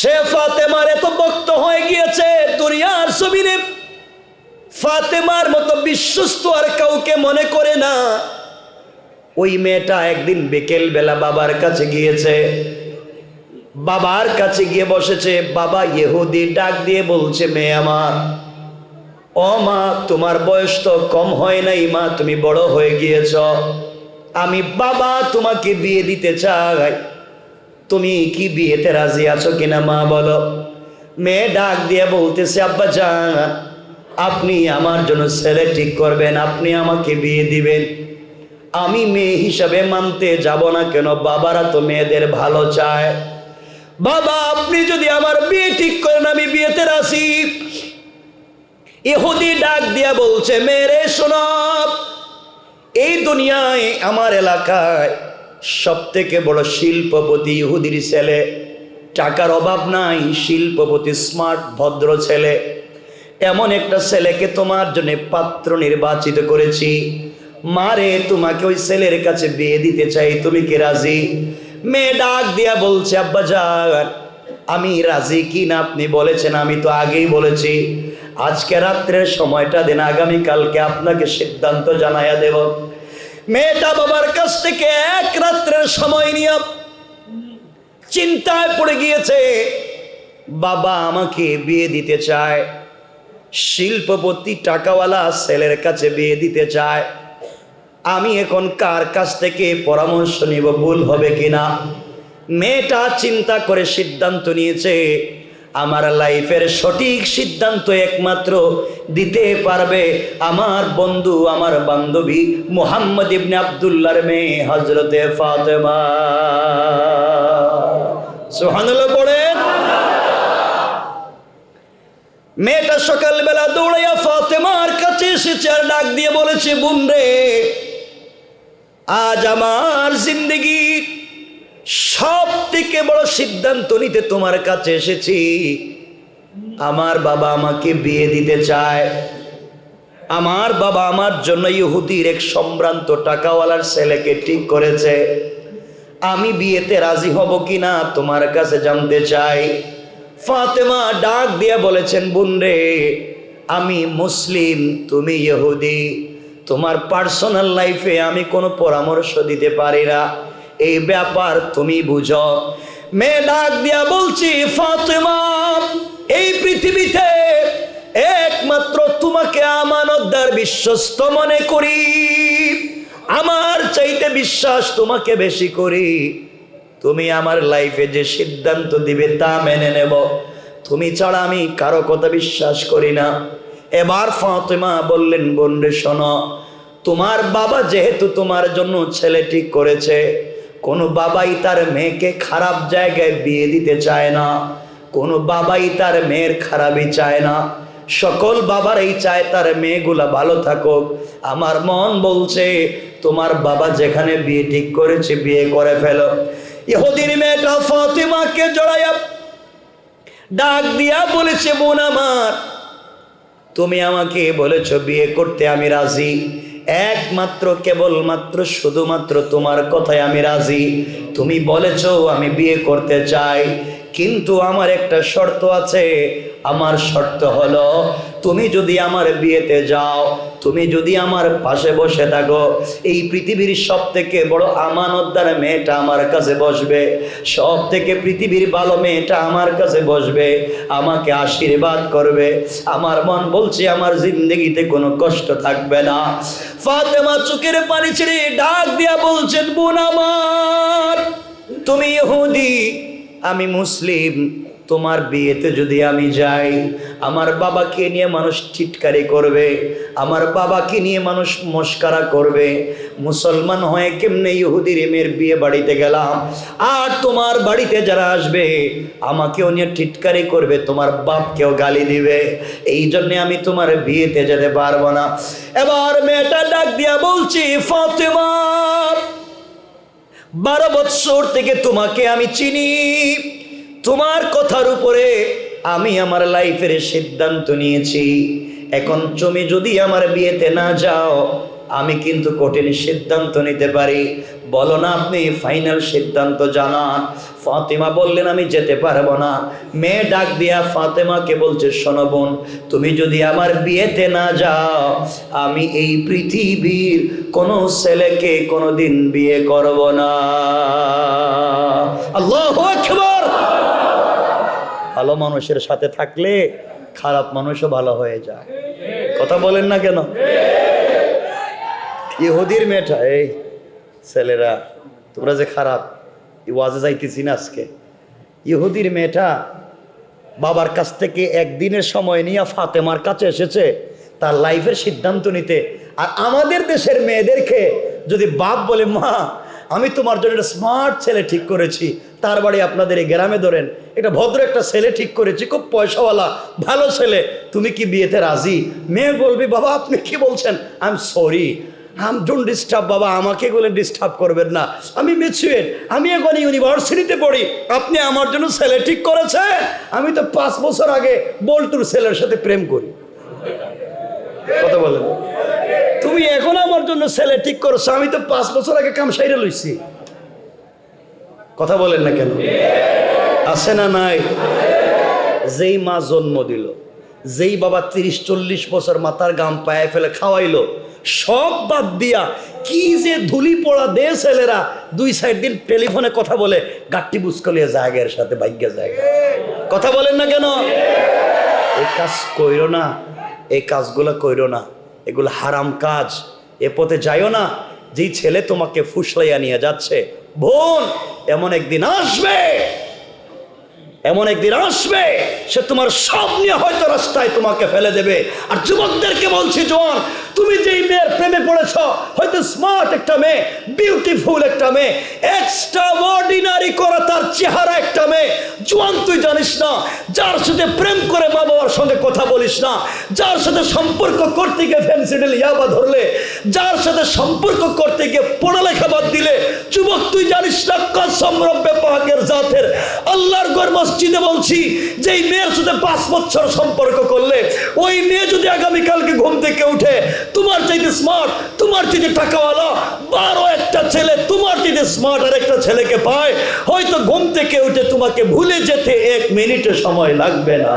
সে ফাতেমার এত ভক্ত হয়ে গিয়েছে, দুনিয়ার জমিনে ফাতেমার মতো বিশ্বস্ত আর কাউকে মনে করে না। ওই মেয়েটা একদিন বিকেল বেলা বাবার কাছে গিয়েছে, বাবার কাছে গিয়ে বসেছে। বাবা ইহুদি ডাক দিয়ে বলছে, মেয়ে আমার, ও মা, তোমার বয়স তো কম হয় নাই মা, তুমি বড় হয়ে গিয়েছ। আমি বাবা তোমাকে বিয়ে দিতে চাই, তুমি কি বিয়েতে রাজি আছো কিনা মা বলো। মেয়ে ডাক দিয়ে বলতেছে, আব্বা জান, আপনি আমার জন্য ছেলে ঠিক করবেন, আপনি আমাকে বিয়ে দিবেন। আমি মেয়ে হিসাবে মানতে যাব না কেন? বাবারা তো মেয়েদের ভালো চায়। বাবা, আপনি যদি আমার বিয়ে ঠিক করেন আমি বিয়েতে রাজি। ইহুদি ডাক দিয়া বলছে, মেরে শোনো, এই দুনিয়ায় আমার এলাকায় সব থেকে বড় শিল্পপতি ইহুদির ছেলে। টাকার অভাব নাই, শিল্পপতি, স্মার্ট, ভদ্র ছেলে। এমন একটা ছেলেকে তোমার জন্য পাত্র নির্বাচিত করেছি। মারে, তোমাকে ওই ছেলের কাছে বিয়ে দিতে চাই, তুমি কি রাজি? মেয়ে ডাক দিয়া বলছে, আব্বা জান, আমি রাজি কি না আপনি বলেছেন, আমি তো আগেই বলেছি। আজকে রাত্রের সময়টা দিন, আগামীকালকে আপনাকে সিদ্ধান্ত জানাইয়া দেব। মেয়েটা বাবার কাছ থেকে এক রাত্রের সময় নিয়ে চিন্তায় পড়ে গিয়েছে। বাবা আমাকে বিয়ে দিতে চায়, শিল্পপতি টাকাওয়ালা ছেলের কাছে বিয়ে দিতে চায়। আমি এখন কার কাছ থেকে পরামর্শ নিব, ভুল হবে কিনা? মেয়েটা চিন্তা করে সিদ্ধান্ত নিয়েছে, আমার লাইফের সঠিক সিদ্ধান্ত একমাত্র দিতে পারবে আমার বন্ধু, আমার বান্ধবী মুহাম্মদ ইবনে আব্দুল্লাহর মেয়ে হযরতে ফাতেমা। সুবহানাল্লাহ পড়েন। মেয়েটা সকালবেলা দৌড়াইয়া ফাতেমার কাছে এসেছে আর ডাক দিয়ে বলেছে, বোন রে, আজ আমার জিন্দেগির সব থেকে বড় সিদ্ধান্ত নিতে তোমার কাছে এসেছি। আমার বাবা আমাকে বিয়ে দিতে চায়। আমার বাবা আমার জন্য ইহুদির এক সম্ভ্রান্ত টাকাওয়ালার ছেলেকে ঠিক করেছে। আমি বিয়েতে রাজি হব কিনা তোমার কাছে জানতে চাই। ফাতেমা ডাক দিয়ে বলেছেন, বোন রে, আমি মুসলিম, তুমি ইহুদি, তোমার পার্সোনাল লাইফে আমি কোনো পরামর্শ দিতে পারি না, এই ব্যাপার তুমি বুঝো। মেয়ে ডাক দিয়া বলছি, ফাতেমা, এই পৃথিবীতে একমাত্র তোমাকে আমানতদার, বিশ্বস্ত মনে করি। আমার চাইতে বিশ্বাস তোমাকে বেশি করি। তুমি আমার লাইফে যে সিদ্ধান্ত দিবে তা মেনে নেব। তুমি ছাড়া আমি কারো কথা বিশ্বাস করি না। এবার ফাতেমা বললেন, বোন রে শোনো, তোমার বাবা যেহেতু তোমার জন্য ছেলে ঠিক করেছে, কোনো বাবাই তার মেয়েকে খারাপ জায়গায় বিয়ে দিতে চায় না। কোনো বাবাই তার মেয়ের খারাপই চায় না। সকল বাবারাই চায় তার মেয়েগুলা ভালো থাকুক। আমার মন বলছে তোমার বাবা যেখানে বিয়ে ঠিক করেছে বিয়ে করে ফেলো। ইহুদির মেয়েটা ফাতেমাকে জড়াইয়া ডাক দিয়া বলেছে, বোন আমার, তুমি আমাকে বলেছ বিয়ে করতে, আমি রাজি। একমাত্র কেবলমাত্র শুধুমাত্র তোমার কথায় আমি রাজি। তুমি বলেছ আমি বিয়ে করতে চাই, কিন্তু আমার একটা শর্ত আছে। আমার শর্ত হলো, তুমি যদি আমার বিয়েতে যাও, তুমি যদি আমার পাশে বসে থাকো, এই পৃথিবীর সব থেকে বড় আমানতদার মেয়েটা আমার কাছে বসবে, সব থেকে পৃথিবীর ভালো মেয়েটা আমার কাছে বসবে, আমাকে আশীর্বাদ করবে। আমার মন বলছে আমার জিন্দগিতে কোনো কষ্ট থাকবে না। ফাতেমা চোখের পানি ছেড়ে ডাক দিয়া বলছেন, বোন আমার, তুমি ইহুদি, আমি মুসলিম, তোমার বিয়েতে যদি আমি যাই, আমার বাবাকে নিয়ে মানুষ টিটকারি করবে, আমার বাবাকে নিয়ে মানুষ মস্কারা করবে। মুসলমান হয়ে কেমনে ইহুদির মেয়ের বিয়ে বাড়িতে গেলাম, আর তোমার বাড়িতে যারা আসবে আমাকেও নিয়ে টিটকারি করবে, তোমার বাপকেও গালি দিবে, এই জন্যে আমি তোমার বিয়েতে যেতে পারবো না। এবার মেয়েটা ডাক দিয়া বলছি, ফাতেমা, 12 বৎসর থেকে তোমাকে আমি চিনি, তোমার কথার উপরে আমি আমার লাইফের সিদ্ধান্ত নিয়েছি। এখন তুমি যদি আমার বিয়েতে না যাও, আমি কিন্তু কঠিন সিদ্ধান্ত নিতে পারি। বলো না, আপনি ফাইনাল সিদ্ধান্ত জানান। ফাতেমা বললেন, আমি যেতে পারবো না। মেয়ে ডাক দিয়া ফাতেমাকে বলছে, শোনো বোন, তুমি যদি আমার বিয়েতে না যাও, আমি এই পৃথিবীর কোনো ছেলেকে কোনোদিন বিয়ে করব না। আল্লাহু আকবার। ভালো মানুষের সাথে থাকলে খারাপ মানুষও ভালো হয়ে যায়। কথা বলেন না কেন? ইহুদির মেয়েটা, এই ছেলেরা তোমরা যে খারাপ, ওয়াজে যাইতেছি না আজকে। ইহুদির মেয়েটা বাবার কাছ থেকে একদিনের সময় নিয়ে ফাতেমার কাছে এসেছে তার লাইফের সিদ্ধান্ত নিতে। আর আমাদের দেশের মেয়েদেরকে যদি বাপ বলে, মা আমি তোমার জন্য একটা স্মার্ট ছেলে ঠিক করেছি, তার বাড়ি আপনাদের এই গ্রামে ধরেন, এটা ভদ্র একটা ছেলে ঠিক করেছি, খুব পয়সাওয়ালা ভালো ছেলে, তুমি কি বিয়েতে রাজি? মেয়ে বলবি, বাবা আপনি কি বলছেন, I am sorry, don't disturb বাবা, আমাকে বলে ডিস্টার্ব করবেন না, আমি ম্যাচিউর, আমি এখন ইউনিভার্সিটিতে পড়ি, আপনি আমার জন্য ছেলে ঠিক করেছেন? আমি তো 5 বছর আগে বল্টুর ছেলের সাথে প্রেম করি। কথা বলেন, তুমি এখন আমার জন্য ছেলে ঠিক করছো, আমি তো 5 বছর আগে কাম সাইরে লইছি। কথা বলেন না কেন? আছে না নাই? যেই মা জন্ম দিল, যেই বাবা 30-40 বছর মাথার গাম পায়ে ফেলে খাওয়াইলো, সব বাদ দিয়া কি যে ধুলি পড়া দে ছেলেরা 2-4 দিন টেলিফোনে কথা বলে গাট্টি বুঝকলিয়ে জায়গার সাথে ভাগ্যা জায়গা। কথা বলেন না কেন? এই কাজ কইরো না, এই কাজগুলো কইরো না, এগুলো হারাম কাজ। এ পথে যাইও না। যেই ছেলে তোমাকে ফুসলাইয়া নিয়ে যাচ্ছে, বোন, এমন একদিন আসবে, এমন একদিন আসবে, সে তোমার সব নিয়ে হয়তো রাস্তায় তোমাকে ফেলে দেবে। আর যুবকদেরকে বলছি, জোয়ান, তুমি যেই মেয়ের প্রেমে পড়েছ, হয়তো স্মার্ট একটা মেয়ে, বিউটিফুল একটা মেয়ে, এক্সট্রা অর্ডিনারি করা তার চেহারা একটা মেয়ে, জোয়ান তুই জানিস না, যার সাথে প্রেম করে মা বাবার সঙ্গে কথা বলিস না, যার সাথে সম্পর্ক করতে গিয়ে ফেন্সিডিল ইয়াবা ধরলে, যার সাথে সম্পর্ক করতে গিয়ে পড়ালেখা বাদ দিলে, যুবক তুই জানিস না, কসম রব্বে পাকের জাতের আল্লাহর ঘর মসজিদে বলছি, যেই মেয়ের সাথে 5 বছর সম্পর্ক করলে, ওই মেয়ে যদি আগামীকালকে ঘুম থেকে উঠে তোমার চাইতে স্মার্ট, তোমার চাইতে টাকাওয়ালা 12-একটা ছেলে তোমার চাইতে স্মার্ট আর একটা ছেলেকে পায়, হয়তো ঘুম থেকে উঠে তোমাকে ভুলে যেতে 1 মিনিটে সময় লাগবে না।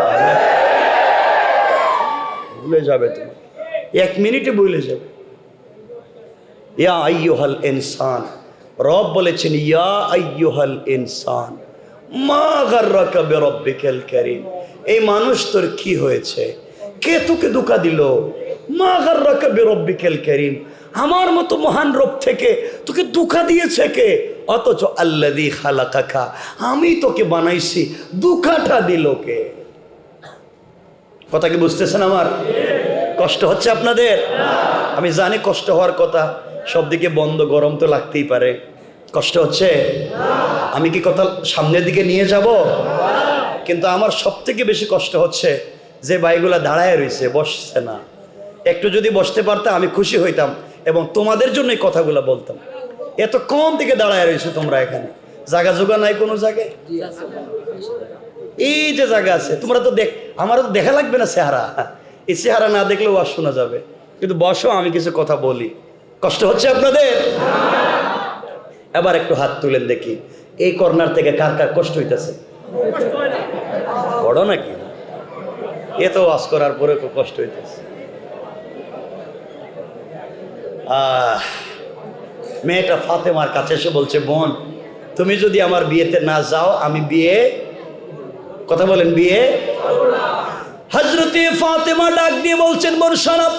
ভুলে যাবে, তুমি 1 মিনিটে ভুলে যাবে। ইয়া আইয়ুহাল ইনসান, রব বলেছেন, ইয়া আইয়ুহাল ইনসান মা গাররাকা বিরাব্বিকাল কারীম। এই মানুষ তোর কি হয়েছে? কে তোকে ধোঁকা দিল? মা গাররাকা বিরাব্বিকাল কারীম, আমার মতো মহান রব থেকে তোকে ধোঁকা দিয়েছে কে? অথচ আল্লাযী খালাকাকা, আমি তোকে বানাইছি, ধোঁকাটা দিল কে? কথা কি বুঝতেছেন আমার? কষ্ট হচ্ছে আপনাদের? আমি জানি কষ্ট হওয়ার কথা, সব দিকে বন্ধ, গরম তো লাগতেই পারে। কষ্ট হচ্ছে? আমি কি কথা সামনের দিকে নিয়ে যাব? কিন্তু আমার সব থেকে বেশি কষ্ট হচ্ছে যে ভাইগুলা দাঁড়ায় রয়েছে, বসছে না। একটু যদি বসতে পারতাম আমি খুশি হইতাম এবং তোমাদের জন্য এই কথাগুলো বলতাম। এত কম দিকে দাঁড়ায় রয়েছে তোমরা, এখানে জায়গা জোগা নাই কোনো জায়গায়। এই যে জায়গা আছে, তোমরা তো আমারও তো দেখা লাগবে না চেহারা, এই চেহারা না দেখলেও আর শোনা যাবে, কিন্তু বসো আমি কিছু কথা বলি। কষ্ট হচ্ছে আপনাদের? এবার একটু হাত তুলেন দেখি, এই কর্নার থেকে কার কার কষ্ট হইতেছে? বড় নাকি? এ তো ওয়াজ করার পরে খুব কষ্ট হইতেছে। মেয়েটা ফাতেমার কাছে এসে বলছে, বোন তুমি যদি আমার বিয়েতে না যাও আমি বিয়ে, কথা বলেন, বিয়ে। হযরতে ফাতেমা ডাক দিয়ে বলছেন, বোন শোনো,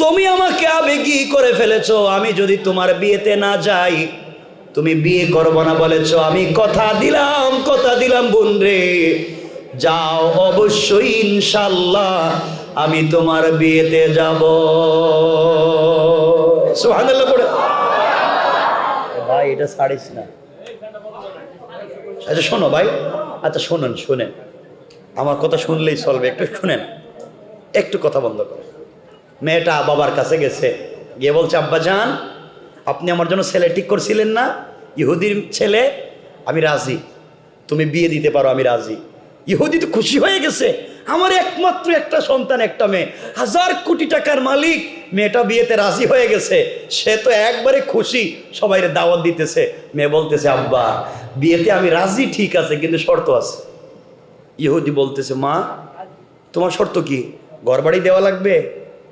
তুমি আমাকে আবেগী করে ফেলেছো, আমি যদি তোমার বিয়েতে না যাই তুমি বিয়ে করবো না বলেছো, আমি কথা দিলাম বোন রে, যাও অবশ্যই ইনশাআল্লাহ আমি তোমার বিয়েতে যাব। সুবহানাল্লাহ পড়ে। ভাই এটা ছাড়িস না। আচ্ছা শোনো ভাই, আচ্ছা শোনেন, আমার কথা শুনলেই চলবে, একটু শুনেন, একটু কথা বন্ধ করো। মেয়েটা বাবার কাছে গেছে, গিয়ে বলছে, আব্বা জান আপনি আমার জন্য ছেলে ঠিক করছিলেন না, ইহুদির ছেলে, আমি রাজি, তুমি বিয়ে দিতে পারো, আমি রাজি। ইহুদি তো খুশি হয়ে গেছে, আমার একমাত্র একটা সন্তান, একটা মেয়ে, 1000 কোটি টাকার মালিক, মেয়েটা বিয়েতে রাজি হয়ে গেছে, সে তো একবারে খুশি, সবাই দাওয়াত দিতেছে। মেয়ে বলতেছে, আব্বা বিয়েতে আমি রাজি ঠিক আছে, কিন্তু শর্ত আছে। ইহুদি বলতেছে, মা তোমার শর্ত কি? ঘরবাড়ি দেওয়া লাগবে?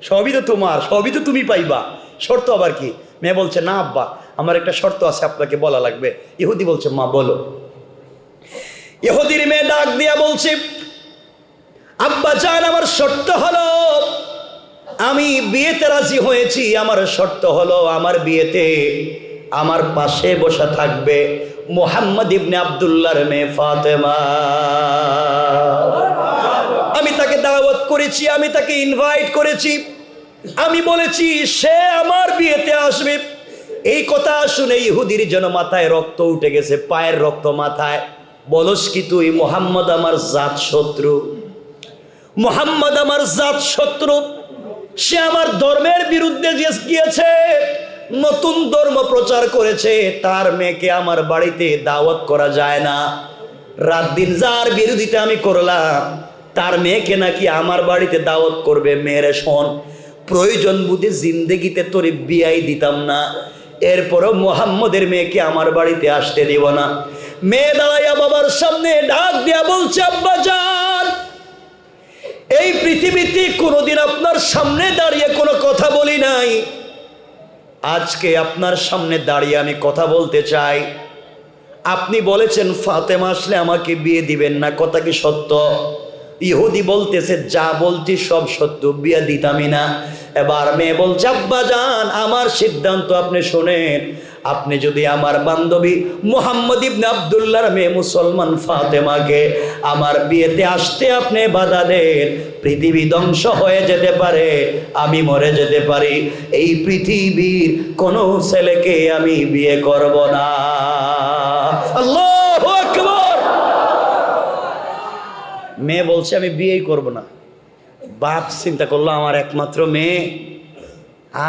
সবই তো তোমার, সবই তো তুমি পাইবা, শর্ত আবার কি? মেয়ে বলছে, না আব্বা আমার একটা শর্ত আছে, আপনাকে বলা লাগবে। ইহুদি বলছে, মা বলো। ইহুদির মেয়ে ডাক দিয়া বলছে, আব্বা জান আমার শর্ত হলো, আমি বিয়েতে রাজি হয়েছি, আমার শর্ত হলো আমার বিয়েতে আমার পাশে বসা থাকবে মুহাম্মদ ইবনে আব্দুল্লাহর মেয়ে ফাতেমা। আমি তাকে দাওয়াত করেছি, আমি তাকে ইনভাইট করেছি, আমি বলেছি সে আমার বিয়েতে আসবে। এই কথা শুনে ইহুদির যেন মাথায় রক্ত উঠে গেছে, পায়ের রক্ত মাথায়। বলস কি তুই? মুহাম্মদ আমার জাত শত্রু, মুহাম্মদ আমার জাত শত্রু, সে আমার ধর্মের বিরুদ্ধে গিয়েছে, নতুন ধর্ম প্রচার করেছে, তার মেয়েকে আমার বাড়িতে দাওয়াত করা যায় না। রাত দিন যার বিরোধিতা আমি করলাম, তার মেয়েকে নাকি আমার বাড়িতে দাওয়াত করবে। মেয়েরে শোন, প্রয়োজন বুঝে জিন্দেগিতে তোর বিয়াই দিতাম না, এরপরও মুহাম্মদের মেয়েকে আমার বাড়িতে আসতে দিব না। মেয়ে দাঁড়াইয়া বাবার সামনে ডাক দিয়া বলছে, আব্বা জান এই পৃথিবীতে কোনোদিন আপনার সামনে দাঁড়িয়ে কোনো কথা বলি নাই, আজকে আপনার সামনে দাঁড়িয়ে আমি কথা বলতে চাই। আপনি বলেছেন ফাতেমা আসলে আমাকে বিয়ে দিবেন না, কথা কি সত্য? ইহুদি বলতেছে, যা বলছি সব সত্য, বিয়ে দিতামই না। এবার মেয়ে বলছে, আব্বা জান আমার সিদ্ধান্ত আপনি শোনেন, আপনি যদি আমার বান্ধবী মুহাম্মদ ইবনে আব্দুল্লাহর মেয়ে মুসলমান ফাতেমাকে আমার বিয়েতে আসতে আপনি বাধা দেন, পৃথিবী ধ্বংস হয়ে যেতে পারে, আমি মরে যেতে পারি, এই পৃথিবীর কোনো ছেলেকে আমি বিয়ে করব না। আল্লাহু আকবার। মেয়ে বলছে আমি বিয়েই করব না। বাপ চিন্তা করলো, আমার একমাত্র মেয়ে,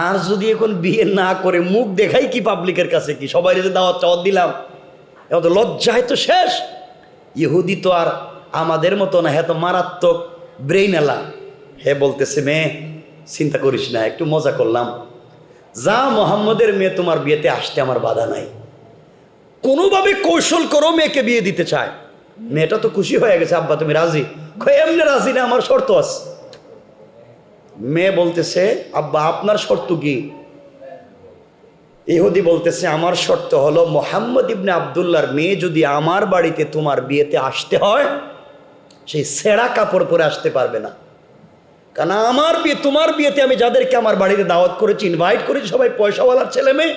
আর যদি এখন বিয়ে না করে মুখ দেখাই কি পাবলিকের কাছে, কি সবাই যে দাওয়াত দিলাম, এত লজ্জায় তো শেষ। ইহুদি তো আর আমাদের মতো না, হ্যাঁ তো মারাত্মক ব্রেইন এলা। হে বলতেছে, মেয়ে চিন্তা করিস না, একটু মজা করলাম, যা মুহাম্মদের মেয়ে তোমার বিয়েতে আসতে আমার বাধা নাই, কোনোভাবে কৌশল করো মেয়েকে বিয়ে দিতে চায়। মেয়েটা তো খুশি হয়ে গেছে, আব্বা তুমি রাজি? এমনি রাজি না, আমার শর্ত আছে। মেয়ে বলতেছে, আব্বা আপনার শর্ত কি? ইহুদি বলতেছে, আমার শর্ত হলো মুহাম্মদ ইবনে আব্দুল্লাহর মেয়ে যদি আমার বাড়িতে তোমার বিয়েতে আসতে হয়, সেই ছেঁড়া কাপড় পরে আসতে পারবে না, কারণ আমার বিয়ে, তোমার বিয়েতে আমি যাদেরকে আমার বাড়িতে দাওয়াত করেছি, ইনভাইট করেছি, সবাই পয়সাওয়ালার ছেলে মেয়ে,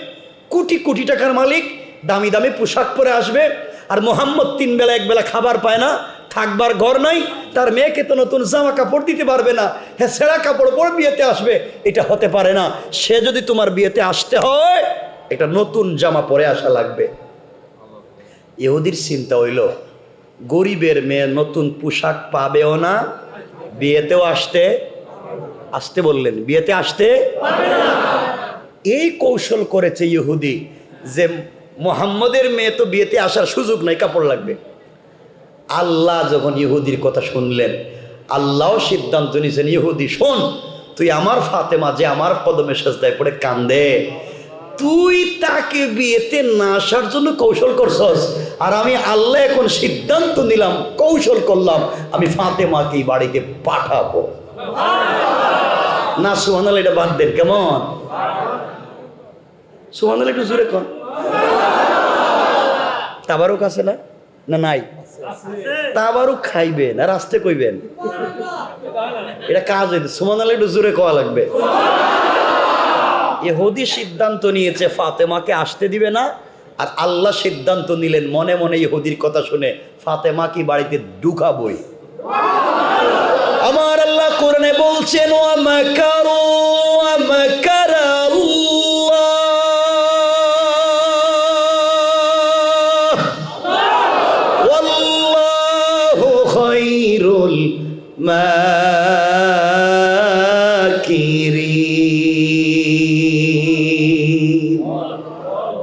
কোটি কোটি টাকার মালিক, দামি দামি পোশাক পরে আসবে। আর মুহাম্মদ 3 বেলা 1 বেলা খাবার পায় না, থাকবার ঘর নাই, তার মেয়েকে তো নতুন জামা কাপড় দিতে পারবে না, হ্যাঁ ছেঁড়া কাপড় পরে বিয়েতে আসবে, এটা হতে পারে না। সে যদি তোমার বিয়েতে আসতে হয়, এটা নতুন জামা পরে আসা লাগবে। ইহুদির চিন্তা হইল, গরিবের মেয়ে নতুন পোশাক পাবেও না, বিয়েতেও আসতে বললেন, বিয়েতে আসতে এই কৌশল করেছে ইহুদি যে মুহাম্মদের মেয়ে তো বিয়েতে আসার সুযোগ নাই, কাপড় লাগবে। আল্লাহ যখন ইহুদির কথা শুনলেন, আল্লাহও সিদ্ধান্ত নিয়েছেন, ইহুদি শোন, তুই আমার ফাতেমা যে আমার কদমে সেজদায় পড়ে কান্দে, তুই তাকে বিয়েতে না আসার জন্য কৌশল করছস, আর আমি আল্লাহ এখন সিদ্ধান্ত নিলাম, কৌশল করলাম, আমি ফাতেমাকে বাড়িতে পাঠাবো। না সুবহানাল্লাহ, এটা বাদ দেন, কেমন সুবহানাল্লাহ একটু জোরে কর। তাবারুক আছে না? না নাই? তাবারুক খাইবেন আর আসতে কইবেন, এটা কাজ হইতে। সুবহানাল্লাহ একটু জোরে কোয়া লাগবে। ইহুদি সিদ্ধান্ত নিয়েছে ফাতেমাকে আসতে দিবে না, আর আল্লাহ সিদ্ধান্ত নিলেন মনে মনে ইহুদির কথা শুনে ফাতেমা কি বাড়িতে ঢুকাবই। আমার আল্লাহ কোরআনে বলছেন, ওয়া মাকারু ওয়া মাকারা আল্লাহ ওয়াল্লাহু খায়রুল মাকিরিন।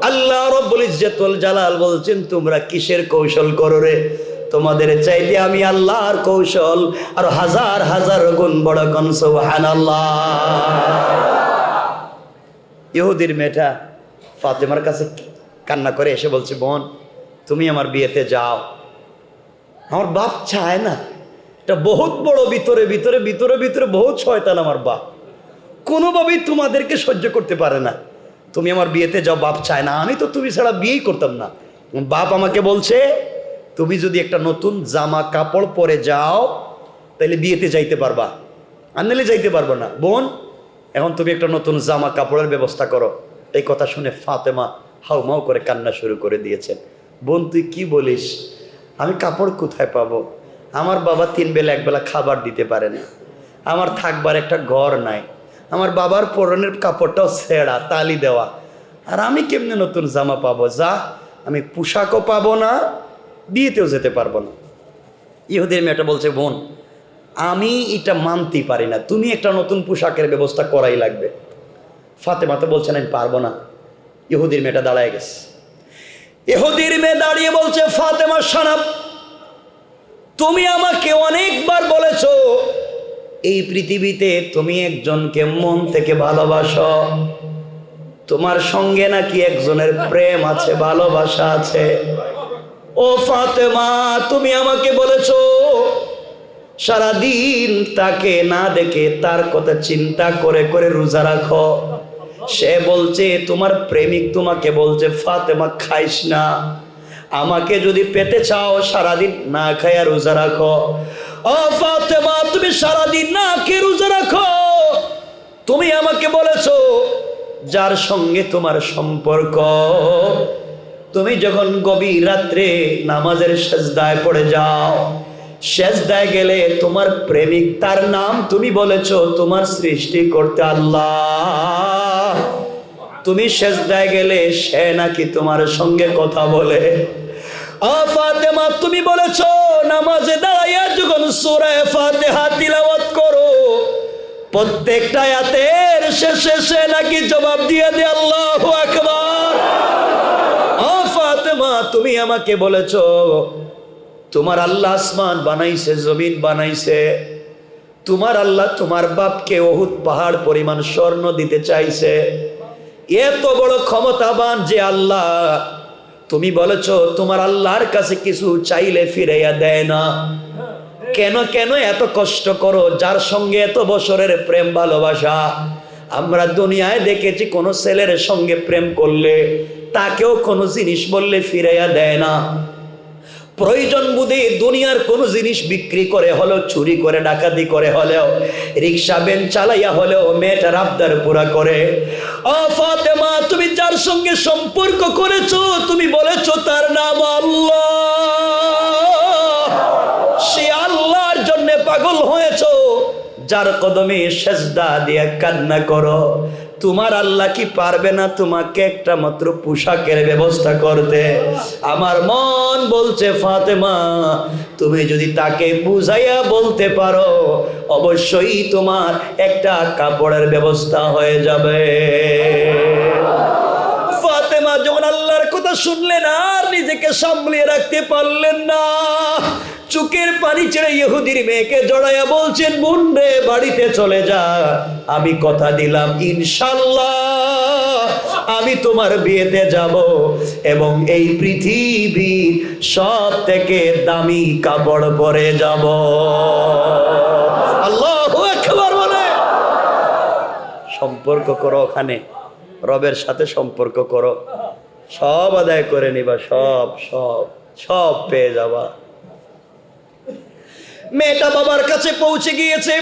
আল্লাহ রাব্বুল ইজ্জতুল জালাল বলছেন, তোমরা কিসের কৌশল করো রে? তোমাদের চাইতে আমি আল্লাহর কৌশল আর হাজার হাজার গুণ বড়। কোন সুবহানাল্লাহ। ইহুদির মেয়েটা ফাতেমার কাছে কান্না করে এসে বলছে, বোন তুমি আমার বিয়েতে যাও, আমার বাপ চায় না। এটা বহুত বড় ভিতরে ভিতরে ভিতরে ভিতরে বহুত শয়তান আমার বাপ, কোনোভাবেই তোমাদেরকে সহ্য করতে পারে না। তুমি আমার বিয়েতে যাও, বাপ চায় না। আমি তো তুমি ছাড়া বিয়েই করতাম না। বাপ আমাকে বলছে, তুমি যদি একটা নতুন জামা কাপড় পরে যাও তাহলে বিয়েতে যাইতে পারবা, আর নাহলে যাইতে পারবো না। বোন এখন তুমি একটা নতুন জামা কাপড়ের ব্যবস্থা করো। এই কথা শুনে ফাতেমা হাউমাউ করে কান্না শুরু করে দিয়েছেন। বোন তুই কি বলিস? আমি কাপড় কোথায় পাবো? আমার বাবা 3 বেলা 1 বেলা খাবার দিতে পারে না, আমার থাকবার একটা ঘর নাই, আমার বাবার পরনের কাপড়টাও ছেঁড়া, তালি দেওয়া, আর আমি কেমনে নতুন জামা পাবো? যা, আমি পোশাকও পাবো না, বিয়েতেও যেতে পারবো না। ইহুদির মেয়েটা বলছে, বোন আমি এটা মানতেই পারি না, তুমি একটা নতুন পোশাকের ব্যবস্থা করাই লাগবে। ফাতেমা তো বলছেন আমি পারবো না। ইহুদির মেয়েটা দাঁড়ায় গেছে। ইহুদির মেয়ে দাঁড়িয়ে বলছে, ফাতেমা সানাব, তুমি আমাকে অনেকবার বলেছো এই পৃথিবীতে তুমি একজনকে মন থেকে ভালোবাসো, তোমার সঙ্গে নাকি একজনের প্রেম আছে, ভালোবাসা আছে। ও ফাতেমা, তুমি আমাকে বলেছো সারাদিন তাকে না দেখে তার কথা চিন্তা করে করে রোজা রাখো। সে বলছে, তোমার প্রেমিক তোমাকে বলছে, ফাতেমা খাইস না, আমাকে যদি পেতে চাও সারাদিন না খাইয়া রোজা রাখো। ও ফাতেমা, তুমি সারাদিন না খেয়ে রোজা রাখো। তুমি আমাকে বলেছো যার সঙ্গে তোমার সম্পর্ক, তুমি যখন গভীর রাত্রে নামাজের সেজদায় পড়ে যাও, সেজদায় গেলে তোমার প্রেমিক তার নাম তুমি বলেছো তোমার সৃষ্টি করতে আল্লাহ, তুমি সেজদায় গেলে সে নাকি তোমার সঙ্গে কথা বলে। ও ফাতেমা, তুমি বলেছো নামাজে দাঁড়াইয়া যখন সূরা ফাতিহা তিলাওয়াত করো, প্রত্যেকটা আয়াতের শেষে সে নাকি জবাব দিয়ে দেয় আল্লাহু আকবার। ও ফাতেমা, তুমি আমাকে বলেছো তোমার আল্লাহ আসমান বানাইছে, জমিন বানাইছে, তোমার আল্লাহ তোমার বাপকে উহুদ পাহাড় পরিমাণ স্বর্ণ দিতে চাইছে। এত বড় ক্ষমতাবান যে আল্লাহ, তুমি বলেছো তোমার আল্লাহর কাছে কিছু চাইলে ফিরাইয়া দেয় না। কেন কেন এত কষ্ট করো? যার সঙ্গে এত বছরের প্রেম ভালোবাসা, আমরা দুনিয়ায় দেখেছি কোন ছেলের সঙ্গে প্রেম করলে তাকেও কোনো জিনিস বললে ফিরাইয়া দেয় না। প্রয়োজন বুঝে দুনিয়ার কোনো জিনিস বিক্রি করে হলেও, চুরি করে ডাকাতি করে হলেও, রিক্সা ভ্যান চালাইয়া হলেও মেয়েটার আবদার পুরা করে। ও ফাতেমা, তুমি যার সঙ্গে সম্পর্ক করেছো, তুমি বলেছো তার নাম আল্লাহ, সে আল্লাহর জন্য পাগল হয়েছো, যার কদমে সেজদা দিয়ে কান্না করো। তোমার আল্লাহ কি পারবে না তোমাকে একটা মাত্র পোশাকের ব্যবস্থা করতে? আমার মন বলছে ফাতেমা, তুমি যদি তাকে বুঝাইয়া বলতে পারো, অবশ্যই তোমার একটা কাপড়ের ব্যবস্থা হয়ে যাবে। ফাতেমা যখন আল্লাহর কথা কথা শুনলেন আর নিজেকে সামলিয়ে রাখতে পারলেন না, চোখের পানি ছেড়ে ইহুদির মেয়েকে জড়াইয়া বলছেন, বোন রে বাড়িতে চলে যা, আমি কথা দিলাম ইনশাল্লাহ আমি তোমার বিয়েতে যাব এবং এই পৃথিবীর সব থেকে দামি কাপড় পরে যাব। আল্লাহু আকবার বলে। সম্পর্ক করো, ওখানে রবের সাথে সম্পর্ক করো, সব আদায় করে নিবা, সব সব সব পেয়ে যাবা। মেয়েটা বাবার কাছে পৌঁছে গিয়েছে,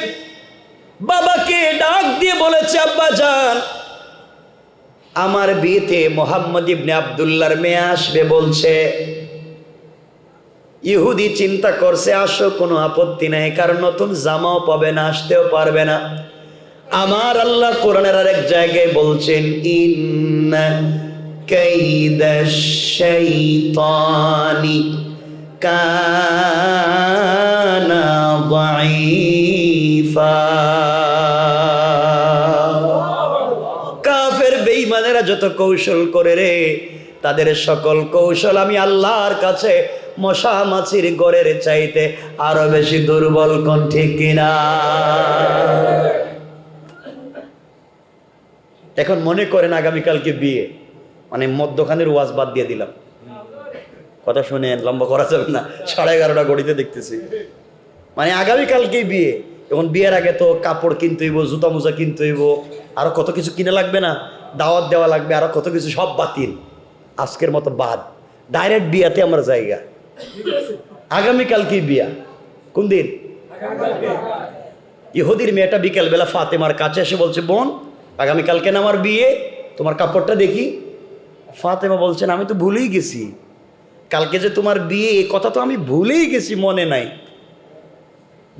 বাবাকে ডাক দিয়ে বলেছে, আব্বা জান আমার বিয়েতে মোহাম্মদ ইবনে আব্দুল্লাহর মেয়ে আসবে বলছে। ইহুদি চিন্তা করছে, আসো কোনো আপত্তি নাই, কারণ নতুন জামাও পাবে না, আসতেও পারবে না। আমার আল্লাহ কোরআনের আরেক জায়গায় বলছেন, ইন্না কাইদাশ শাইতানি কানা দাঈফা। কাফের বেঈমানেরা যত কৌশল করে রে, তাদের সকল কৌশল আমি আল্লাহর কাছে মশা মাছির গড়ের চাইতে আরো বেশি দুর্বল। কোন ঠিক কিনা? এখন মনে করেন আগামীকালকে বিয়ে, মানে মধ্যখানের ওয়াজ বাদ দিয়ে দিলাম, কথা শুনেন, লম্বা করা যাবে না, 11:30 ঘড়িতে দেখতেছি, মানে আগামীকালকেই বিয়ে। এখন বিয়ের আগে তো কাপড় কিনতে হইব, জুতা মোজা কিনতে হইব, আরো কত কিছু কিনে লাগবে না, দাওয়াত দেওয়া লাগবে, আরো কত কিছু, সব বাতিল, আজকের মতো বাদ, ডাইরেক্ট বিয়াতে আমার জায়গা। আগামীকালকেই বিয়া। কোন দিন? ইহুদির মেয়েটা বিকেলবেলা ফাতেমার কাছে এসে বলছে, বোন আগামীকালকে না আমার বিয়ে, তোমার কাপড়টা দেখি। ফাতেমা বলছেন, আমি তো ভুলেই গেছি, কালকে যে তোমার বিয়ে এই কথা তো আমি ভুলেই গেছি, মনে নাই।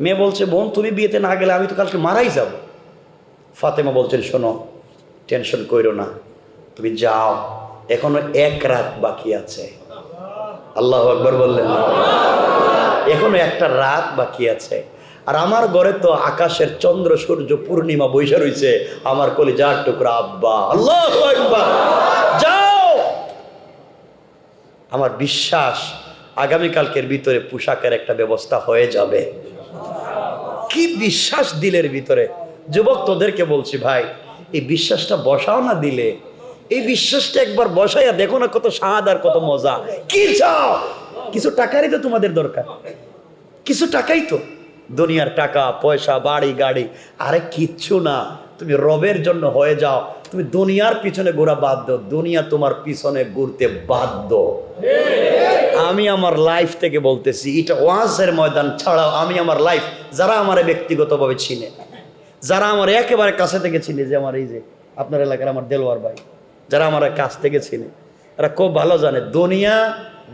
মেয়ে বলছে, বোন তুমি বিয়েতে না গেলে আমি তো কালকে মারাই যাব। ফাতেমা বলছেন, শোনো টেনশন কইরো না, তুমি যাও, এখনো 1 রাত বাকি আছে। আল্লাহু আকবার বললেন না? এখনো 1টা রাত বাকি আছে, আর আমার ঘরে তো আকাশের চন্দ্র সূর্য পূর্ণিমা বৈশা রয়েছে, আমার কলিজার টুকরা আব্বা। আল্লাহু আকবার, যাও। আমার বিশ্বাস আগামীকালকের ভিতরে পোশাকের একটা ব্যবস্থা হয়ে যাবে। কি বিশ্বাস দিলের ভিতরে। যুবক তোদেরকে বলছি ভাই, এই বিশ্বাসটা বসাও না দিলে, এই বিশ্বাসটা একবার বসাইয়া দেখো না, কত স্বাদ আর কত মজা। কি চাও? কিছু টাকারই তো তোমাদের দরকার, কিছু টাকাই তো, দুনিয়ার টাকা পয়সা বাড়ি গাড়ি, আরে কিচ্ছু না। তুমি রবের জন্য হয়ে যাও, তুমি দুনিয়ার পিছনে ঘোরা বাধ্য, দুনিয়া তোমার পিছনে ঘুরতে বাধ্য। আমি আমার লাইফ থেকে বলতেছি, এটা ওয়াজের ময়দান ছাড়াও আমি আমার লাইফ, যারা আমার ব্যক্তিগতভাবে চিনে, যারা আমার একেবারে কাছে থেকে চিনে, যে আমার এই যে আপনার এলাকার আমার দেলোয়ার ভাই, যারা আমার কাছ থেকে চিনে, এরা খুব ভালো জানে দুনিয়া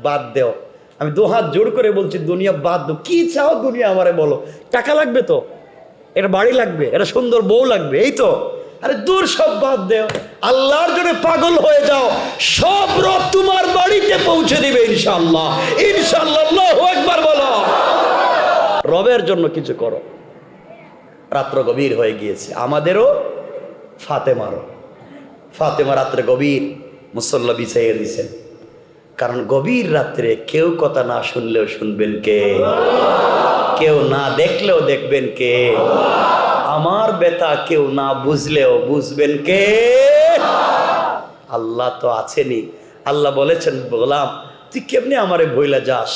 বাদ দেও। আমি 2 হাত জোর করে বলছি, দুনিয়া বাদ দো। কি চাও দুনিয়া আমারে বলো? টাকা লাগবে তো, এটা বাড়ি লাগবে, এটা সুন্দর বউ লাগবে, এই তো। আরে দূর, সব বাদ দেও, আল্লাহর জন্য পাগল হয়ে যাও, সব রব তোমার বাড়িতে পৌঁছে দিবে ইনশাআল্লাহ। ইনশাআল্লাহ, আল্লাহু আকবার বলো। রবের জন্য কিছু করো। রাত্র গভীর হয়ে গিয়েছে, আমাদেরও ফাতেমারও। ফাতেমা রাত্রে গভীর মুসল্লা বিছাইয়ে দিয়েছেন, কারণ গভীর রাত্রে কেউ কথা না শুনলেও শুনবেন কে? কেউ না দেখলেও দেখবেন কে? আমার ব্যথা কেউ না বুঝলেও বুঝবেন কে? আল্লাহ তো আছেনই। আল্লাহ বলেছেন, গোলাম তুই কেমনে আমারে বইলা যাস,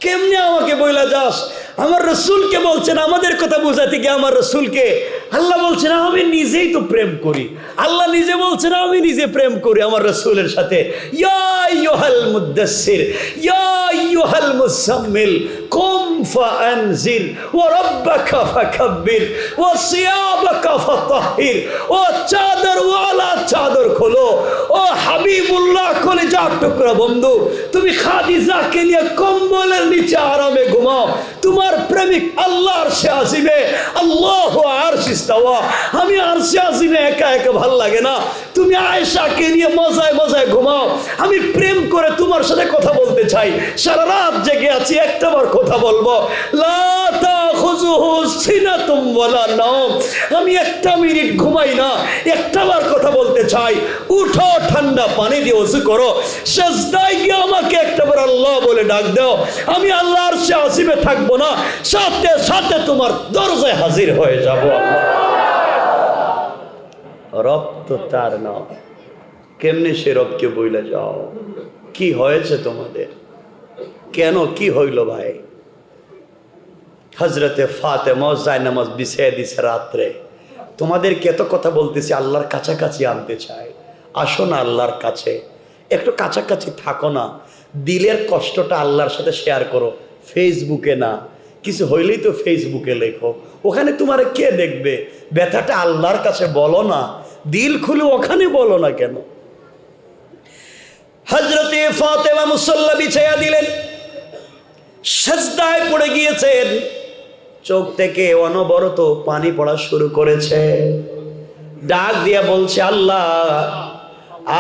কেমনে আমাকে বইলা যাস? আমার রসুলকে বলছেন, আমাদের কথা বোঝাতে গিয়ে আমার রসুলকে আল্লাহ বলছেন, আমি নিজেই তো প্রেম করি। আল্লাহ নিজে বলছেন, আমি নিজে প্রেম করি আমার রসুলের সাথে। ইয়া আইয়ুহাল মুদ্দাসসির, ইয়া আইয়ুহাল মুসাম্মিল, কুম ফাআনজির, ওয়া রাব্বাকা ফাকাব্বির, ওয়া সিয়াবাকা ফাতাহহির। ও চাদরওয়ালা চাদর খোলো, ও হাবিবুল্লাহ কলিজার টুকরা বন্ধু, তুমি খাদিজাকে নিয়ে কম্বলের নিচে আরামে ঘুমাও। তোমার প্রেমিক আল্লাহ আরশে আজিমে, আল্লাহু আরশে ইস্তাওয়া। আমি আরশে আজিমে একা একা ভাল লাগে না, তুমি আয়েশাকে নিয়ে মজায় মজায় ঘুমাও। আমি প্রেম করে তোমার সাথে কথা বলতে চাই, সারা রাত জেগে আছি, একটাবার কথা বলবো। লা তাখুযুহু সিনাতুম ওয়ালা নাওম, আমি একটা মিনিট ঘুমাই না, একটাবার কথা বলতে চাই, উঠো ঠান্ডা পানি দিয়ে ওযু করো, সিজদায় গিয়ে আমাকে একটাবার আল্লাহ বলে ডাক দাও, আমি আল্লাহর আরশে আজিমে থাকবো না, সাথে সাথে তোমার দরজায় হাজির হয়ে যাব। রব তো তার নাম, কেমনে সে রবকে বইলে যাও? কি হয়েছে তোমাদের? কেন কি হইল ভাই? হজরতে ফাতেমা জায়নামাজ বিছিয়ে দিছে রাত্রে। তোমাদেরকে এত কথা বলতেছি, আল্লাহর কাছাকাছি আনতে চাই। আসো না আল্লাহর কাছে, একটু কাছাকাছি থাকো না, দিলের কষ্টটা আল্লাহর সাথে শেয়ার করো। ফেসবুকে না, কিছু হইলেই তো ফেসবুকে লেখো, ওখানে তোমার কে দেখবে? ব্যথাটা আল্লাহর কাছে বলো না, দিল খুলে ওখানে বলো না কেন? হযরতে ফাতেমা মুসল্লা বিছাইয়া দিলেন, সিজদায় পড়ে গিয়েছেন, চোখ থেকে অনবরত পানি পড়া শুরু করেছে। ডাক দিয়া বলছে, আল্লাহ